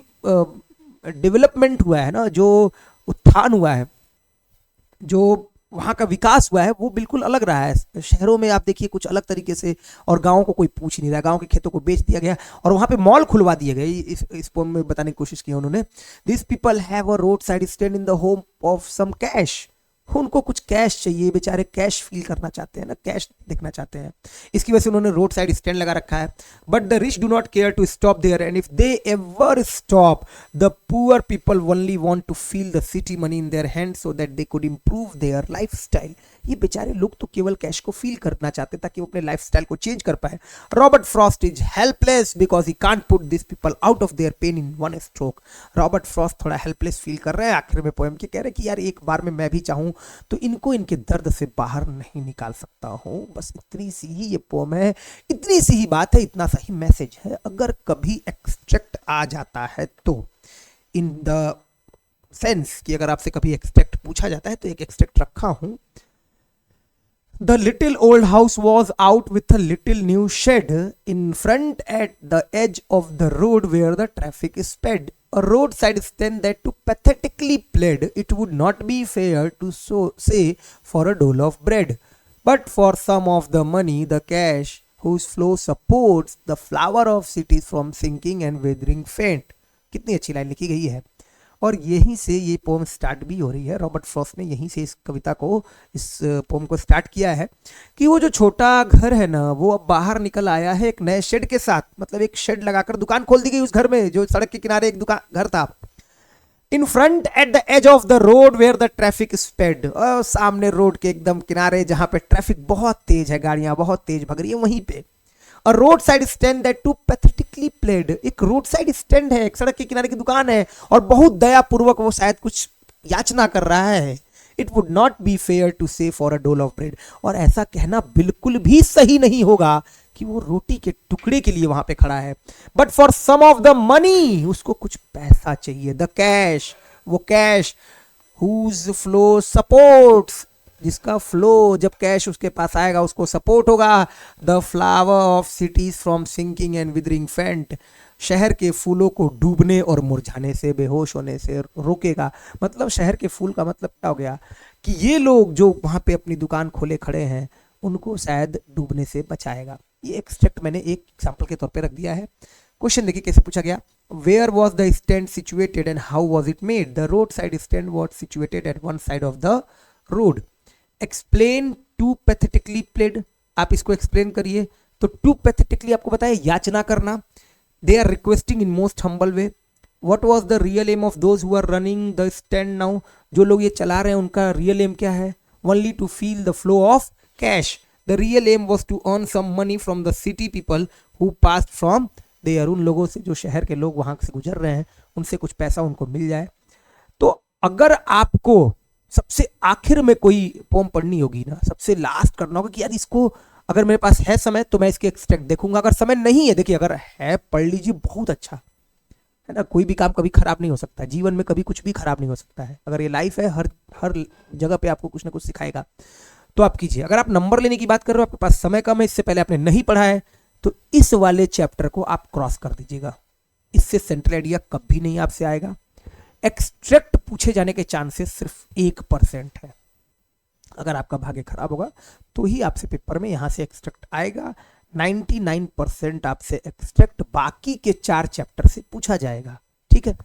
डेवलपमेंट हुआ है ना, जो उत्थान हुआ है, जो वहाँ का विकास हुआ है, वो बिल्कुल अलग रहा है। शहरों में आप देखिए कुछ अलग तरीके से, और गाँव को कोई पूछ नहीं रहा, गाँव के खेतों को बेच दिया गया और वहाँ पे मॉल खुलवा दिए गए। इस पोम में बताने की कोशिश की उन्होंने। This people have a road side stand in the hope of some cash. उनको कुछ कैश चाहिए, बेचारे कैश फील करना चाहते हैं ना, कैश देखना चाहते हैं, इसकी वजह से उन्होंने रोड साइड स्टैंड लगा रखा है। But the rich do not care to stop there, and if they ever stop, the poor people only want to feel the city money in their hand so that they could improve their lifestyle. ये बेचारे लोग तो केवल कैश को फील करना चाहते ताकि वो अपने लाइफस्टाइल को चेंज कर पाए। Robert Frost is helpless because he can't put this people out of there pain in one stroke. Robert Frost थोड़ा हेल्पलेस फील कर रहे हैं आखिर में पोएम के, कह रहे हैं कि यार एक बार में मैं भी चाहूं तो इनको इनके दर्द से बाहर नहीं निकाल सकता हूँ। बस इतनी सी ही ये पोम है, इतनी सी ही बात है, इतना सा ही मैसेज है। अगर कभी एक्सट्रैक्ट आ जाता है तो इन द सेंस कि अगर आपसे कभी एक्सट्रैक्ट पूछा जाता है तो एक एक्सट्रैक्ट रखा हूं। The little old house was out with a little new shed in front at the edge of the road where the traffic sped. A roadside stand that too pathetically pled it would not be fair to say for a dole of bread, but for some of the money, the cash, whose flow supports the flower of cities from sinking and withering faint. कितनी अच्छी लाइन लिखी गई है। और यहीं से ये पोम स्टार्ट भी हो रही है। रॉबर्ट फ्रॉस्ट ने यहीं से इस कविता को, इस पोम को स्टार्ट किया है कि वो जो छोटा घर है ना, वो अब बाहर निकल आया है एक नए शेड के साथ। मतलब एक शेड लगाकर दुकान खोल दी गई उस घर में, जो सड़क के किनारे एक दुकान घर था। In front at the edge of the road where the traffic sped, सामने रोड के एकदम किनारे जहां पे ट्रैफिक बहुत तेज है, गाड़ियां बहुत तेज भग रही है, वहीं पे। और road side stand that too pathetically pled, एक रोड साइड स्टैंड है, एक सड़क के किनारे की दुकान है, और बहुत दयापूर्वक वो शायद कुछ याचना कर रहा है। It would not be fair to say for a dole of bread, और ऐसा कहना बिल्कुल भी सही नहीं होगा कि वो रोटी के टुकड़े के लिए वहां पे खड़ा है। But for some of the money, उसको कुछ पैसा चाहिए। द कैश, वो कैश, हुज फ्लो सपोर्ट्स, जिसका फ्लो, जब कैश उसके पास आएगा उसको सपोर्ट होगा। The flower of cities from sinking and withering faint, शहर के फूलों को डूबने और मुरझाने से, बेहोश होने से रोकेगा। मतलब शहर के फूल का मतलब क्या हो गया कि ये लोग जो वहां पे अपनी दुकान खोले खड़े हैं उनको शायद डूबने से बचाएगा। ये एक्सट्रैक्ट मैंने एक एग्जाम्पल के तौर पे रख दिया है। क्वेश्चन देखिए कैसे पूछा गया। Where was the stand situated and how was it made? The road side stand was situated at one side of the road. Explain to pathetically pled, आप इसको एक्सप्लेन करिए। तो टू पैथेटिकली आपको बताया याचना करना। They are requesting in most humble way. What was the real aim of those who are running the stand now, जो लोग ये चला रहे हैं उनका रियल एम क्या है? Only to feel the flow of cash. The real aim was to earn some money from the city people who passed from there, उन लोगों से जो शहर के लोग वहां से गुजर रहे हैं उनसे कुछ पैसा उनको मिल जाए। तो अगर आपको सबसे आखिर में कोई पोम पढ़नी होगी ना, सबसे लास्ट करना होगा कि यार इसको अगर मेरे पास है समय तो मैं इसके एक्सट्रैक्ट देखूंगा, अगर समय नहीं है, देखिए अगर है पढ़ लीजिए, बहुत अच्छा है ना। कोई भी काम कभी खराब नहीं हो सकता, जीवन में कभी कुछ भी खराब नहीं हो सकता है। अगर ये लाइफ है, हर हर जगह पे आपको कुछ ना कुछ सिखाएगा, तो आप कीजिए। अगर आप नंबर लेने की बात कर रहे हो, आपके पास समय कम है, इससे पहले आपने नहीं पढ़ा है, तो इस वाले चैप्टर को आप क्रॉस कर दीजिएगा। इससे सेंट्रल आइडिया कभी नहीं आपसे आएगा। एक्सट्रैक्ट पूछे जाने के चांसेस सिर्फ 1% है। अगर आपका भाग्य खराब होगा तो ही आपसे पेपर में यहां से एक्सट्रैक्ट आएगा। 99% आपसे एक्सट्रैक्ट बाकी के 4 चैप्टर से पूछा जाएगा, ठीक है।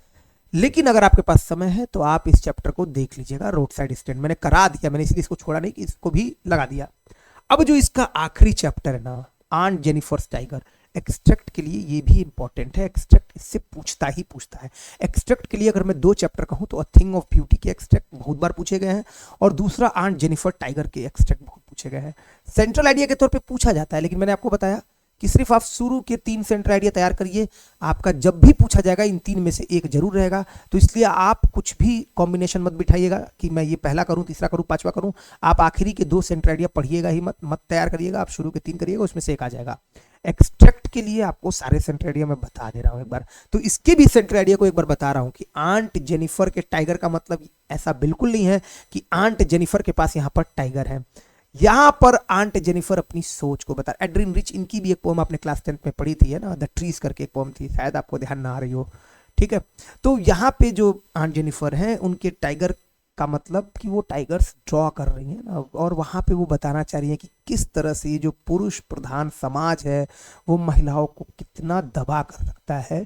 लेकिन अगर आपके पास समय है तो आप इस चैप्टर को देख लीजिएगा। रोड साइड स्टैंड मैंने करा दिया, मैंने इसलिए इसको छोड़ा नहीं कि इसको भी लगा दिया। अब जो इसका आखिरी चैप्टर है ना, आंट जेनिफर्स टाइगर, एक्सट्रैक्ट के लिए ये भी इंपॉर्टेंट है। एक्सट्रैक्ट इससे पूछता ही पूछता है। एक्सट्रैक्ट के लिए अगर मैं 2 चैप्टर कहूं तो अ थिंग ऑफ ब्यूटी के एक्सट्रैक्ट बहुत बार पूछे गए हैं, और दूसरा आंट जेनिफर टाइगर के एक्सट्रैक्ट बहुत पूछे गए हैं। सेंट्रल आइडिया के तौर पे पूछा जाता है, लेकिन मैंने आपको बताया कि सिर्फ आप शुरू के 3 सेंट्रल आइडिया तैयार करिए, आपका जब भी पूछा जाएगा इन 3 में से एक जरूर रहेगा। तो इसलिए आप कुछ भी कॉम्बिनेशन मत बिठाइएगा कि मैं ये पहला करूं, तीसरा करूं, पांचवा करूं। आप आखिरी के 2 सेंट्रल आइडिया पढ़िएगा ही मत तैयार करिएगा। आप शुरू के 3 करिएगा, उसमें से एक आ जाएगा। एक्सट्रैक्ट के लिए आपको सारे सेंट्रल आइडिया मैं बता दे रहा हूं एक बार। तो इसके भी सेंट्रल आइडिया को एक बार बता रहा हूं कि आंट जेनिफर के टाइगर का मतलब ऐसा बिल्कुल नहीं है कि आंट जेनिफर के पास यहां पर टाइगर है। यहां पर आंट जेनिफर अपनी सोच को बता। एड्रिन रिच, इनकी भी एक पोम आपने क्लास 10 में पढ़ी थी, है ना, द ट्रीज करके एक पोम थी, शायद आपको ध्यान ना आ रही हो, ठीक है। तो यहां पे जो आंट जेनिफर हैं, उनके टाइगर का मतलब कि वो टाइगर्स ड्रॉ कर रही हैं ना, और वहां पे वो बताना चाह रही है कि किस तरह से ये जो पुरुष प्रधान समाज है वो महिलाओं को कितना दबा कर रखता है,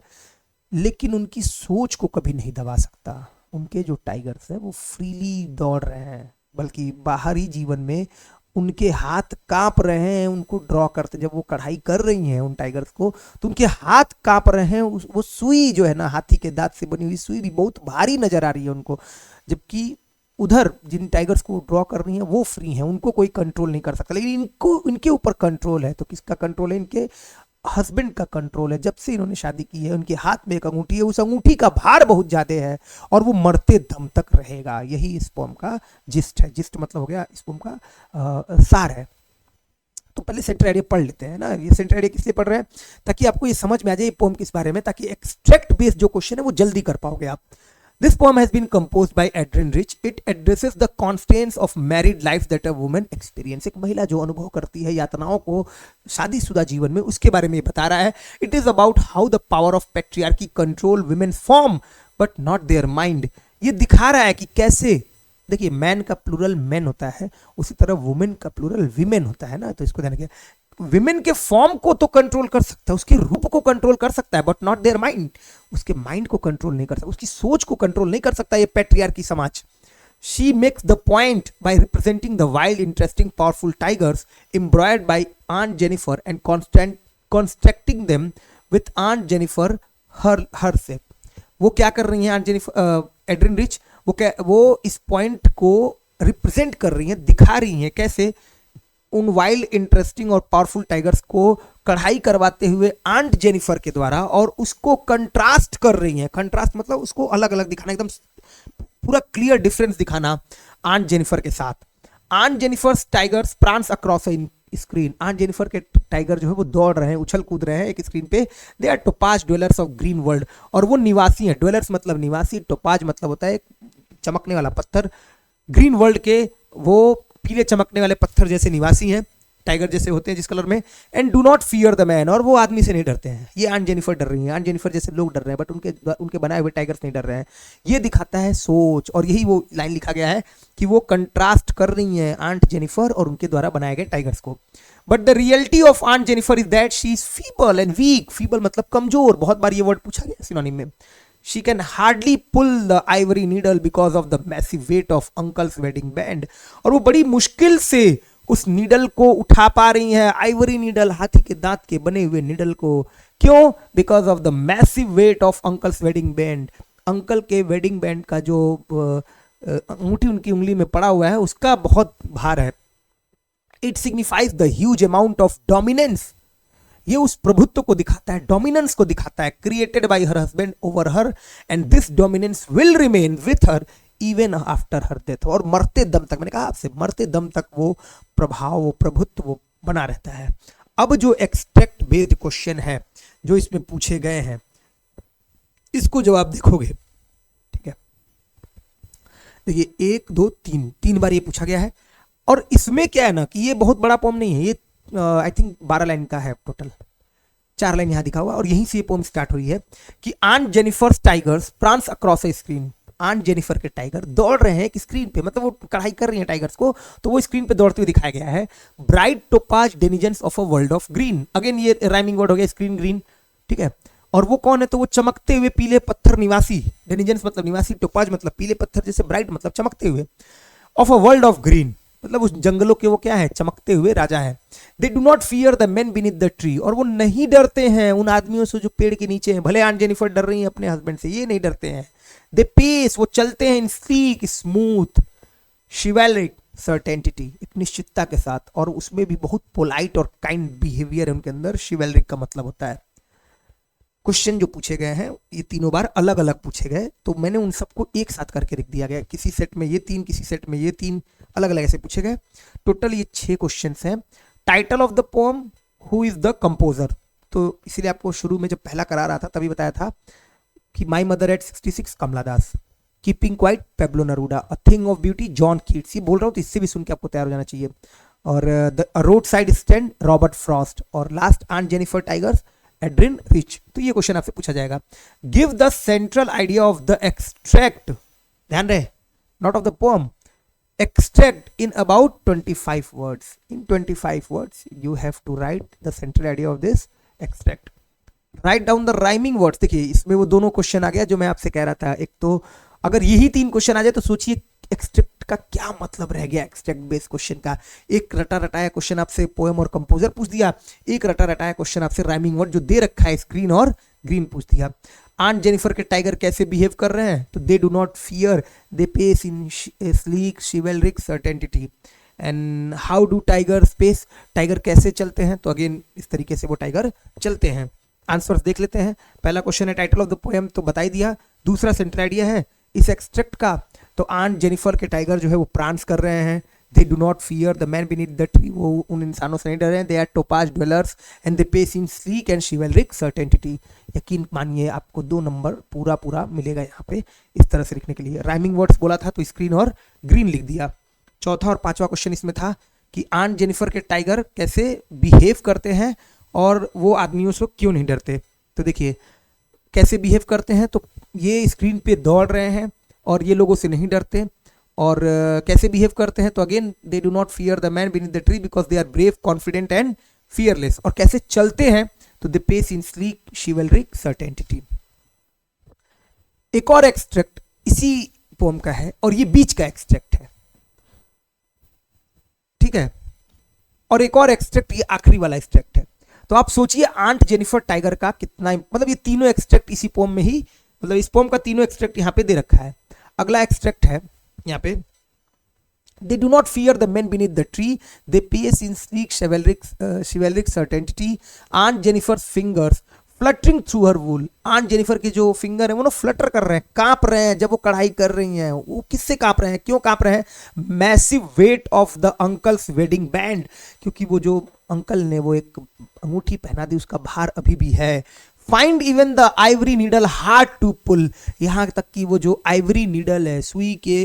लेकिन उनकी सोच को कभी नहीं दबा सकता। उनके जो टाइगर्स हैं वो फ्रीली दौड़ रहे हैं, बल्कि बाहरी जीवन में उनके हाथ कांप रहे हैं। उनको ड्रॉ करते, जब वो कढ़ाई कर रही हैं उन टाइगर्स को, तो उनके हाथ कांप रहे हैं। वो सुई जो है ना, हाथी के दांत से बनी हुई सुई भी बहुत भारी नजर आ रही है उनको, जबकि उधर जिन टाइगर्स को ड्रॉ कर रही हैं वो फ्री हैं, उनको कोई कंट्रोल नहीं कर सकता। लेकिन इनको, इनके ऊपर कंट्रोल है। तो किसका कंट्रोल है? इनके हस्बैंड का कंट्रोल है। जब से इन्होंने शादी की है उनके हाथ में एक अंगूठी है, उस अंगूठी का भार बहुत ज्यादा है और वो मरते दम तक रहेगा। यही इस पोम का जिस्ट है। जिस्ट मतलब हो गया इस पोम का सार है। तो पहले सेंटर आइडिया पढ़ लेते हैं ना। ये सेंटर आइडिया किस लिए पढ़ रहे हैं, ताकि आपको ये समझ में आ जाए ये पोम किस बारे में, ताकि एक्सट्रैक्ट बेस्ड जो क्वेश्चन है वो जल्दी कर पाओगे आप। This poem has been composed by Adrian Rich. It addresses the constraints of married life that a woman experience. एक महिला जो अनुभव करती है यातनाओं को शादीशुदा जीवन में, उसके बारे में ये बता रहा है। It is about how the power of patriarchy control women's form but not their mind. ये दिखा रहा है कि कैसे, देखिए मैन का प्लूरल मैन होता है, उसी तरह वुमेन का प्लूरल विमेन होता है ना, तो इसको ध्यान रखिए। विमेन के फॉर्म को तो कंट्रोल कर सकता है, उसके रूप को कंट्रोल कर सकता है, बट नॉट देयर माइंड। उसके माइंड को कंट्रोल नहीं कर सकता, उसकी सोच को कंट्रोल नहीं कर सकता ये पैट्रियार्की समाज। She makes the point by representing the wild interesting powerful tigers embroidered by aunt Jennifer and constructing them with aunt Jennifer herself. वो क्या कर रही हैं आंट जेनिफर, एड्रिन रिच, वो इस पॉइंट को रिप्रेजेंट कर रही हैं, दिखा रही हैं कैसे उन वाइल्ड इंटरेस्टिंग और पावरफुल टाइगर्स को कढ़ाई करवाते हुए आंट जेनिफर के द्वारा, और उसको कंट्रास्ट कर रही हैं। कंट्रास्ट मतलब उसको अलग अलग दिखाना, एकदम पूरा क्लियर डिफरेंस दिखाना आंट जेनिफर के साथ। Aunt Jennifer's tigers prance across screen. Aunt Jennifer के टाइगर जो है वो दौड़ रहे हैं, उछल कूद रहे हैं एक स्क्रीन पे। They are topaz dwellers of green world, और वो निवासी हैं। ड्वेलर्स मतलब निवासी, टोपाज मतलब होता है चमकने वाला पत्थर, ग्रीन वर्ल्ड के वो पीले चमकने वाले पत्थर जैसे निवासी हैं, टाइगर जैसे होते हैं जिस कलर में। And do not fear the man, और वो आदमी से नहीं डरते हैं। ये आंट जेनिफर डर रही हैं, आंट जेनिफर जैसे लोग डर रहे हैं, बट उनके बनाए हुए टाइगर्स नहीं डर रहे हैं। ये दिखाता है सोच, और यही वो लाइन लिखा गया है कि वो कंट्रास्ट कर रही हैं आंट जेनिफर और उनके द्वारा बनाए गए टाइगर्स को। But the reality of Aunt Jennifer is that she is feeble and weak. Feeble मतलब कमजोर, बहुत बार ये वर्ड पूछा गया सिनोनिम में। She can hardly pull the ivory needle because of the massive weight of uncle's wedding band. और वो बड़ी मुश्किल से उस नीडल को उठा पा रही हैं, आइवरी नीडल, हाथी के दांत के बने हुए नीडल को। क्यों? Because of the massive weight of uncle's wedding band. Uncle के वेडिंग बैंड का जो अंगूठी उनकी उंगली में पड़ा हुआ है उसका बहुत भार है। It signifies the huge amount of dominance. ये उस प्रभुत्व को दिखाता है, डोमिनेंस को दिखाता है, created by her husband over her, and this dominance will remain with her even after her death. और मरते दम तक, मैंने कहा आपसे, मरते दम तक वो प्रभाव, वो प्रभुत्व वो बना रहता है। अब जो एक्सट्रैक्ट बेस्ड क्वेश्चन है जो इसमें पूछे गए हैं, इसको जब आप देखोगे, ठीक है, देखिए 1 2 3 बार ये पूछा गया है। और इसमें क्या है ना कि ये बहुत बड़ा पोम नहीं है, ये आई थिंक 12 लाइन का है टोटल, 4 लाइन यहां दिखा हुआ, और यहीं से ये पोम स्टार्ट हुई है कि Aunt Jennifer's tigers prance across a screen. Aunt Jennifer के टाइगर दौड़ रहे हैं एक स्क्रीन पे, मतलब वो कढ़ाई कर रही हैं टाइगर्स को, तो वो स्क्रीन पे दौड़ते हुए दिखाया गया है। Bright topaz denizens of a world of green, again ये राइमिंग वर्ड हो गया, स्क्रीन ग्रीन, ठीक है। और वो कौन है, तो वो चमकते हुए पीले पत्थर निवासी, डेनिजेंस मतलब निवासी, टोपाज मतलब पीले पत्थर जैसे, ब्राइट मतलब चमकते हुए, of a world of green मतलब उस जंगलों के वो क्या है, चमकते हुए राजा है। दे do not fear the main beneath the tree, और वो नहीं डरते हैं उन आदमियों से जो पेड़ के नीचे हैं। भले आंट जेनिफर डर रही हैं अपने हस्बैंड से, ये नहीं डरते हैं। दे पेस, वो चलते हैं इन स्लीक स्मूथ शिवैलरिक सर्टेनिटी, एक निश्चितता के साथ, और उसमें भी बहुत पोलाइट और काइंड बिहेवियर है उनके अंदर। शिवैलरिक का मतलब होता है। क्वेश्चन जो पूछे गए हैं ये तीनों बार अलग अलग पूछे गए, तो मैंने उन सबको एक साथ करके रख दिया गया, किसी सेट में ये 3, किसी सेट में ये 3, अलग अलग ऐसे पूछे गए। टोटल ये 6 क्वेश्चंस हैं। Title of the poem, who is the composer, तो इसीलिए आपको शुरू में जब पहला करा रहा था तभी बताया था कि my mother at 66 Kamala Das, keeping quiet Pablo Neruda, a thing of beauty John Keats. ये बोल रहा हूँ तो इससे भी सुन के आपको तैयार हो जाना चाहिए। और the road side stand Robert Frost, और last aunt Jennifer tigers Adrienne Rich. तो ये क्वेश्चन आपसे पूछा जाएगा। Give the central idea of the extract, ध्यान रहे, not of the poem, extract in about 25 words. In 25 words you have to write the central idea of this extract. Write down the rhyming words. देखिए इसमें वो दोनों क्वेश्चन आ गया जो मैं आपसे कह रहा था। एक तो अगर यही 3 क्वेश्चन आ जाए तो सोचिए एक्सट्रैक्ट का क्या मतलब रह गया। एक्सट्रैक्ट बेस्ड क्वेश्चन का एक रटा रटाया क्वेश्चन आपसे पोएम और कंपोजर पूछ दिया, एक रटा रटाया क्वेश्चन आपसे राइमिंग वर्ड जो दे रखा है स्क्रीन और ग्रीन पूछ दिया। आंट जेनिफर के टाइगर कैसे बिहेव कर रहे हैं, तो they do not fear, they pace in sleek chivalric certainty. And how do tiger space, tiger कैसे चलते हैं, तो अगेन इस तरीके से वो टाइगर चलते हैं। आंसर्स देख लेते हैं। पहला क्वेश्चन है टाइटल ऑफ द पोएम, तो बता ही दिया। दूसरा सेंटर आइडिया है इस एक्सट्रैक्ट का, तो आंट जेनिफर के टाइगर जो है वो प्रांस कर रहे हैं। They do not fear the man beneath the tree, वो उन इंसानों से नहीं डर रहे हैं। They are topaz dwellers and they pace in sleek and chivalric certainty. यकीन मानिए आपको 2 नंबर पूरा पूरा मिलेगा यहाँ पे इस तरह से लिखने के लिए। राइमिंग वर्ड्स बोला था तो स्क्रीन और ग्रीन लिख दिया। चौथा और पांचवा क्वेश्चन इसमें था कि आंट जेनिफर के टाइगर कैसे बिहेव करते हैं और वो आदमियों से क्यों नहीं डरते। तो देखिए कैसे बिहेव करते हैं, तो ये स्क्रीन पे दौड़ रहे हैं और ये लोगों से नहीं डरते। और कैसे बिहेव करते हैं, तो again they do not fear the man beneath the tree because they are brave, confident and fearless. और कैसे चलते हैं, तो they pace in sleek chivalric certainty. एक और एक्सट्रैक्ट इसी पोम का है और ये बीच का एक्सट्रैक्ट है, ठीक है। और एक और एक्सट्रैक्ट ये आखिरी वाला एक्सट्रैक्ट है। तो आप सोचिए आंट जेनिफर टाइगर का कितना, मतलब ये तीनों एक्सट्रैक्ट इसी पोम में ही, मतलब इस पोम का तीनों एक्सट्रैक्ट यहां पे दे रखा है। अगला एक्सट्रैक्ट है यहाँ पे, they do not fear the man beneath the tree, they pace in sleek chivalric certainty, aunt Jennifer fingers fluttering through her wool. Aunt Jennifer के जो फिंगर है वो ना फ्लटर कर रहे हैं, कांप रहे हैं जब वो कढ़ाई कर रही हैं। वो किससे कांप रहे हैं, क्यों कांप रहे हैं? Massive weight of the uncle's wedding band, क्योंकि वो जो अंकल ने वो एक अंगूठी पहना दी उसका भार अभी भी है। Find even the ivory needle hard to pull, यहाँ तक कि वो जो आइवरी नीडल है, सुई के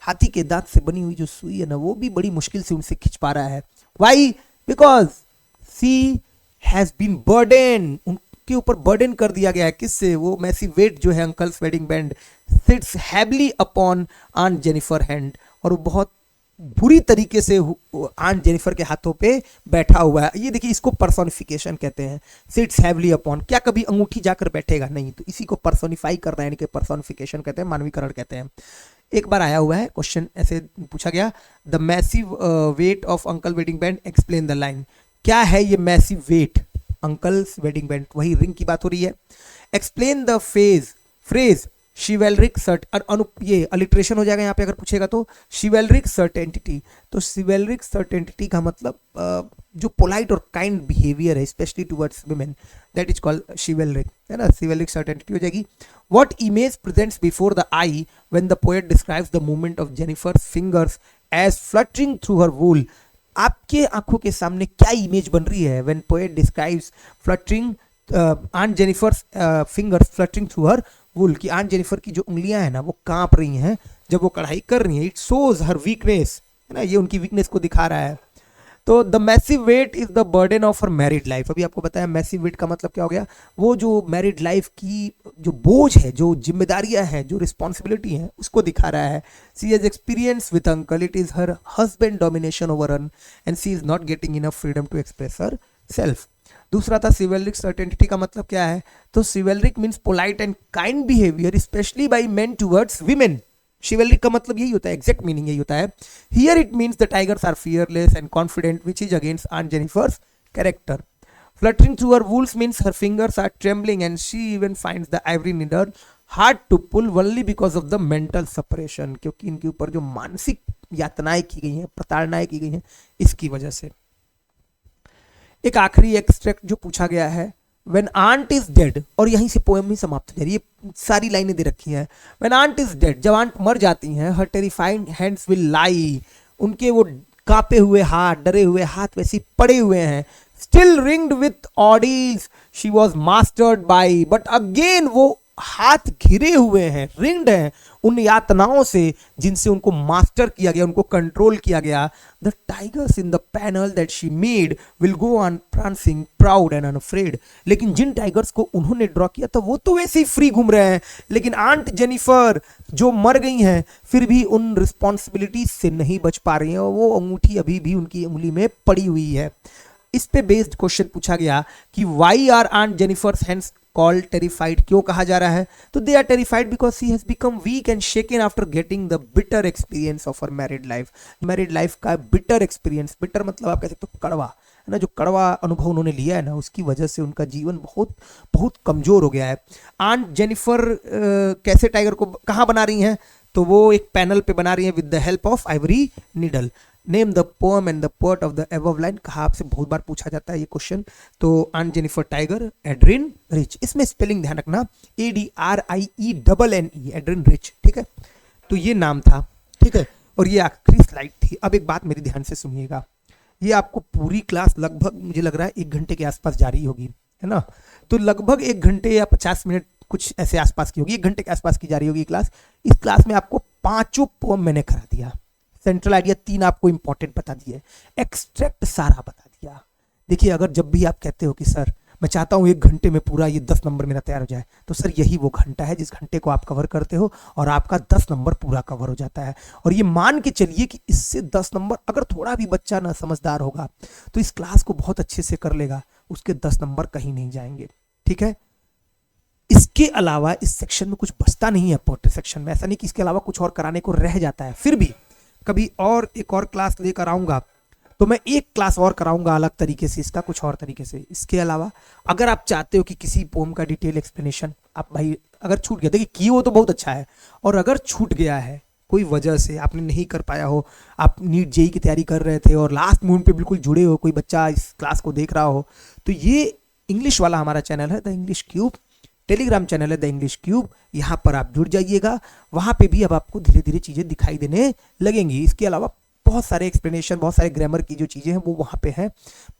हाथी के दांत से बनी हुई जो सुई है ना, वो भी बड़ी मुश्किल से उनसे खिंच पा रहा है। Why? Because she has been burden, उनके ऊपर बर्डन कर दिया गया है। किससे? वो मैसिव वेट जो है uncle's wedding band sits heavily upon Aunt Jennifer hand, और वो बहुत बुरी तरीके से आंट जेनिफर के हाथों पे बैठा हुआ है। ये देखिए इसको पर्सोनिफिकेशन कहते हैं। सिट्स हैवली अपॉन, क्या कभी अंगूठी जाकर बैठेगा? नहीं, तो इसी को पर्सोनिफाई कर रहे हैं, यानी कि पर्सोनिफिकेशन कहते हैं, मानवीकरण कहते हैं। एक बार आया हुआ है क्वेश्चन, ऐसे पूछा गया, the massive weight of uncle wedding band explain the line. क्या है ये massive weight? Uncle's wedding band, वही रिंग की बात हो रही है। Explain the phrase chivalric cert, ये अलिट्रेशन हो जाएगा यहाँ पे अगर पूछेगा तो। शिवेलरिक सर्टेनिटी, तो शिवेलरिक सर्टेनिटी का मतलब जो पोलाइट और काइंड बिहेवियर है specially towards women, that is called chivalric, है ना। शिवेलरिक सर्टेनिटी हो जाएगी। What image presents before the eye when the poet describes the movement of Jennifer's fingers as fluttering through her wool. आपके आंखों के सामने क्या इमेज बन रही है when poet describes fluttering aunt Jennifer's fingers fluttering through her wool, कि आंट जेनिफर की जो उंगलियां हैं ना वो कांप रही हैं जब वो कढ़ाई कर रही हैं। इट शोज हर वीकनेस, है ना, ये उनकी वीकनेस को दिखा रहा है। तो the massive weight is the burden of her married life. अभी आपको बताया मैसिव वेट का मतलब क्या हो गया, वो जो मैरिड लाइफ की जो बोझ है, जो जिम्मेदारियां हैं, जो रिस्पॉन्सिबिलिटी है, उसको दिखा रहा है। She has experience with uncle, it is her husband domination over her and she is not getting enough freedom to express herself. दूसरा था सिवेलरिक सर्टेनिटी का मतलब क्या है, तो chivalric means polite and kind behaviour especially by men towards women. Chivalric का मतलब यही होता है, एग्जैक्ट मीनिंग यही होता है। Here it means the tigers are fearless and confident which is against Aunt Jennifer's character. Fluttering through her wools means her fingers are trembling and she even finds the ivory needle hard to pull only because of the mental separation, क्योंकि इनके ऊपर जो मानसिक यातनाएं की गई हैं, प्रताड़नाएं की गई हैं, इसकी वजह से। एक आखिरी एक्सट्रैक्ट जो पूछा गया है, When aunt is dead, और यहीं से पोएम ही समाप्त हो जा रही है, ये सारी लाइनें दे रखी हैं। When aunt is dead, जब आंट मर जाती हैं, her terrified hands will lie, उनके वो कांपे हुए हाथ, डरे हुए हाथ वैसे ही पड़े हुए हैं। Still ringed with ordeals she was mastered by, but again वो हाथ घिरे हुए हैं, रिंग्ड हैं उन यातनाओं से जिनसे उनको मास्टर किया गया, उनको कंट्रोल किया गया। The tigers in the panel that she made will go on prancing proud and unafraid, लेकिन जिन टाइगर्स को उन्होंने ड्रॉ किया था वो तो वैसे ही फ्री घूम रहे हैं, लेकिन आंट जेनिफर जो मर गई हैं फिर भी उन रिस्पॉन्सिबिलिटी से नहीं बच पा रही हैं, और वो अंगूठी अभी भी उनकी उंगली में पड़ी हुई है। इस पे बेस्ड क्वेश्चन पूछा गया कि why are Aunt Jennifer's hands called terrified, क्यों कहा जा रहा है, तो they are terrified because she has become weak and shaken after getting the bitter experience of her married life. Married life का बिटर एक्सपीरियंस, बिटर मतलब आप कह सकते हो कड़वा, है ना, जो कड़वा अनुभव उन्होंने लिया है ना, उसकी वजह से उनका जीवन बहुत बहुत कमजोर हो गया है। आंट जेनिफर कैसे टाइगर को कहाँ बना रही हैं, तो वो एक पैनल पे बना रही है with the help of Ivory needle. Name the poem and the poet of the above line, कहा आपसे बहुत बार पूछा जाता है ये क्वेश्चन। तो अन जेनिफर टाइगर, एड्रिन रिच, इसमें स्पेलिंग ध्यान रखना, ADRIENNE, एड्रिन रिच, ठीक है। तो ये नाम था, ठीक है, और ये आखिरी स्लाइड थी। अब एक बात मेरी ध्यान से सुनिएगा, ये आपको पूरी क्लास लगभग मुझे लग रहा है 1 घंटे के आसपास जारी होगी, है ना। तो लगभग 1 घंटे या 50 मिनट कुछ ऐसे आसपास की होगी, 1 घंटे के आसपास की जारी होगी क्लास। इस क्लास में आपको 5 पोएम मैंने करा दिया, सेंट्रल आइडिया 3 आपको इंपॉर्टेंट बता दिए, एक्सट्रैक्ट सारा बता दिया। देखिए, अगर जब भी आप कहते हो कि सर मैं चाहता हूं 1 घंटे में पूरा ये 10 नंबर मेरा तैयार हो जाए, तो सर यही वो घंटा है जिस घंटे को आप कवर करते हो और आपका 10 नंबर पूरा कवर हो जाता है। और ये मान के चलिए कि इससे 10 नंबर, अगर थोड़ा भी बच्चा ना समझदार होगा तो इस क्लास को बहुत अच्छे से कर लेगा, उसके 10 नंबर कहीं नहीं जाएंगे, ठीक है। इसके अलावा इस सेक्शन में कुछ बचता नहीं है, पोएट्री सेक्शन में ऐसा नहीं कि इसके अलावा कुछ और कराने को रह जाता है। फिर भी कभी और एक और क्लास लेकर आऊंगा तो मैं एक क्लास और कराऊंगा अलग तरीके से, इसका कुछ और तरीके से। इसके अलावा अगर आप चाहते हो कि किसी पोम का डिटेल एक्सप्लेनेशन, आप भाई अगर छूट गया, देखिए की हो तो बहुत अच्छा है, और अगर छूट गया है कोई वजह से, आपने नहीं कर पाया हो, आप नीट जेई की तैयारी कर रहे थे और लास्ट मोमेंट पे बिल्कुल जुड़े हो, कोई बच्चा इस क्लास को देख रहा हो, तो ये इंग्लिश वाला हमारा चैनल है the English cube, Telegram channel है द इंग्लिश क्यूब, यहाँ पर आप जुड़ जाइएगा। वहाँ पे भी अब आपको धीरे धीरे चीज़ें दिखाई देने लगेंगी। इसके अलावा बहुत सारे एक्सप्लेनेशन, बहुत सारे ग्रामर की जो चीज़ें हैं वो वहाँ पे हैं,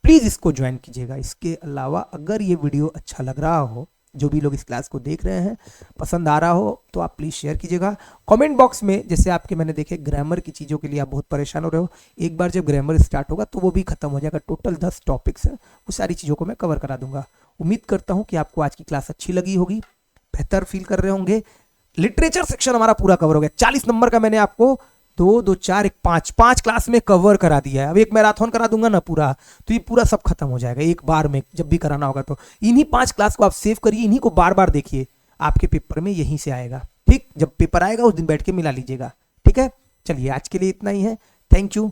प्लीज़ इसको ज्वाइन कीजिएगा। इसके अलावा अगर ये वीडियो अच्छा लग रहा हो, जो भी लोग इस क्लास को देख रहे हैं, पसंद आ रहा हो, तो आप प्लीज़ शेयर कीजिएगा। कमेंट बॉक्स में जैसे आपके मैंने देखे ग्रामर की चीज़ों के लिए आप बहुत परेशान हो रहे हो, एक बार जब ग्रामर स्टार्ट होगा तो वो भी खत्म हो जाएगा। टोटल 10 टॉपिक्स हैं, वो सारी चीज़ों को मैं कवर करा दूंगा। उम्मीद करता हूँ कि आपको आज की क्लास अच्छी लगी होगी, बेहतर फील कर रहे होंगे। लिटरेचर सेक्शन हमारा पूरा कवर हो गया, 40 नंबर का मैंने आपको 2 2 4 1 5 क्लास में कवर करा दिया है। अब एक मैराथन करा दूंगा ना पूरा, तो ये पूरा सब खत्म हो जाएगा एक बार में, जब भी कराना होगा। तो इन्हीं 5 क्लास को आप सेव करिए, इन्हीं को बार बार देखिए, आपके पेपर में यहीं से आएगा, ठीक। जब पेपर आएगा उस दिन बैठ के मिला लीजिएगा, ठीक है। चलिए आज के लिए इतना ही है, थैंक यू।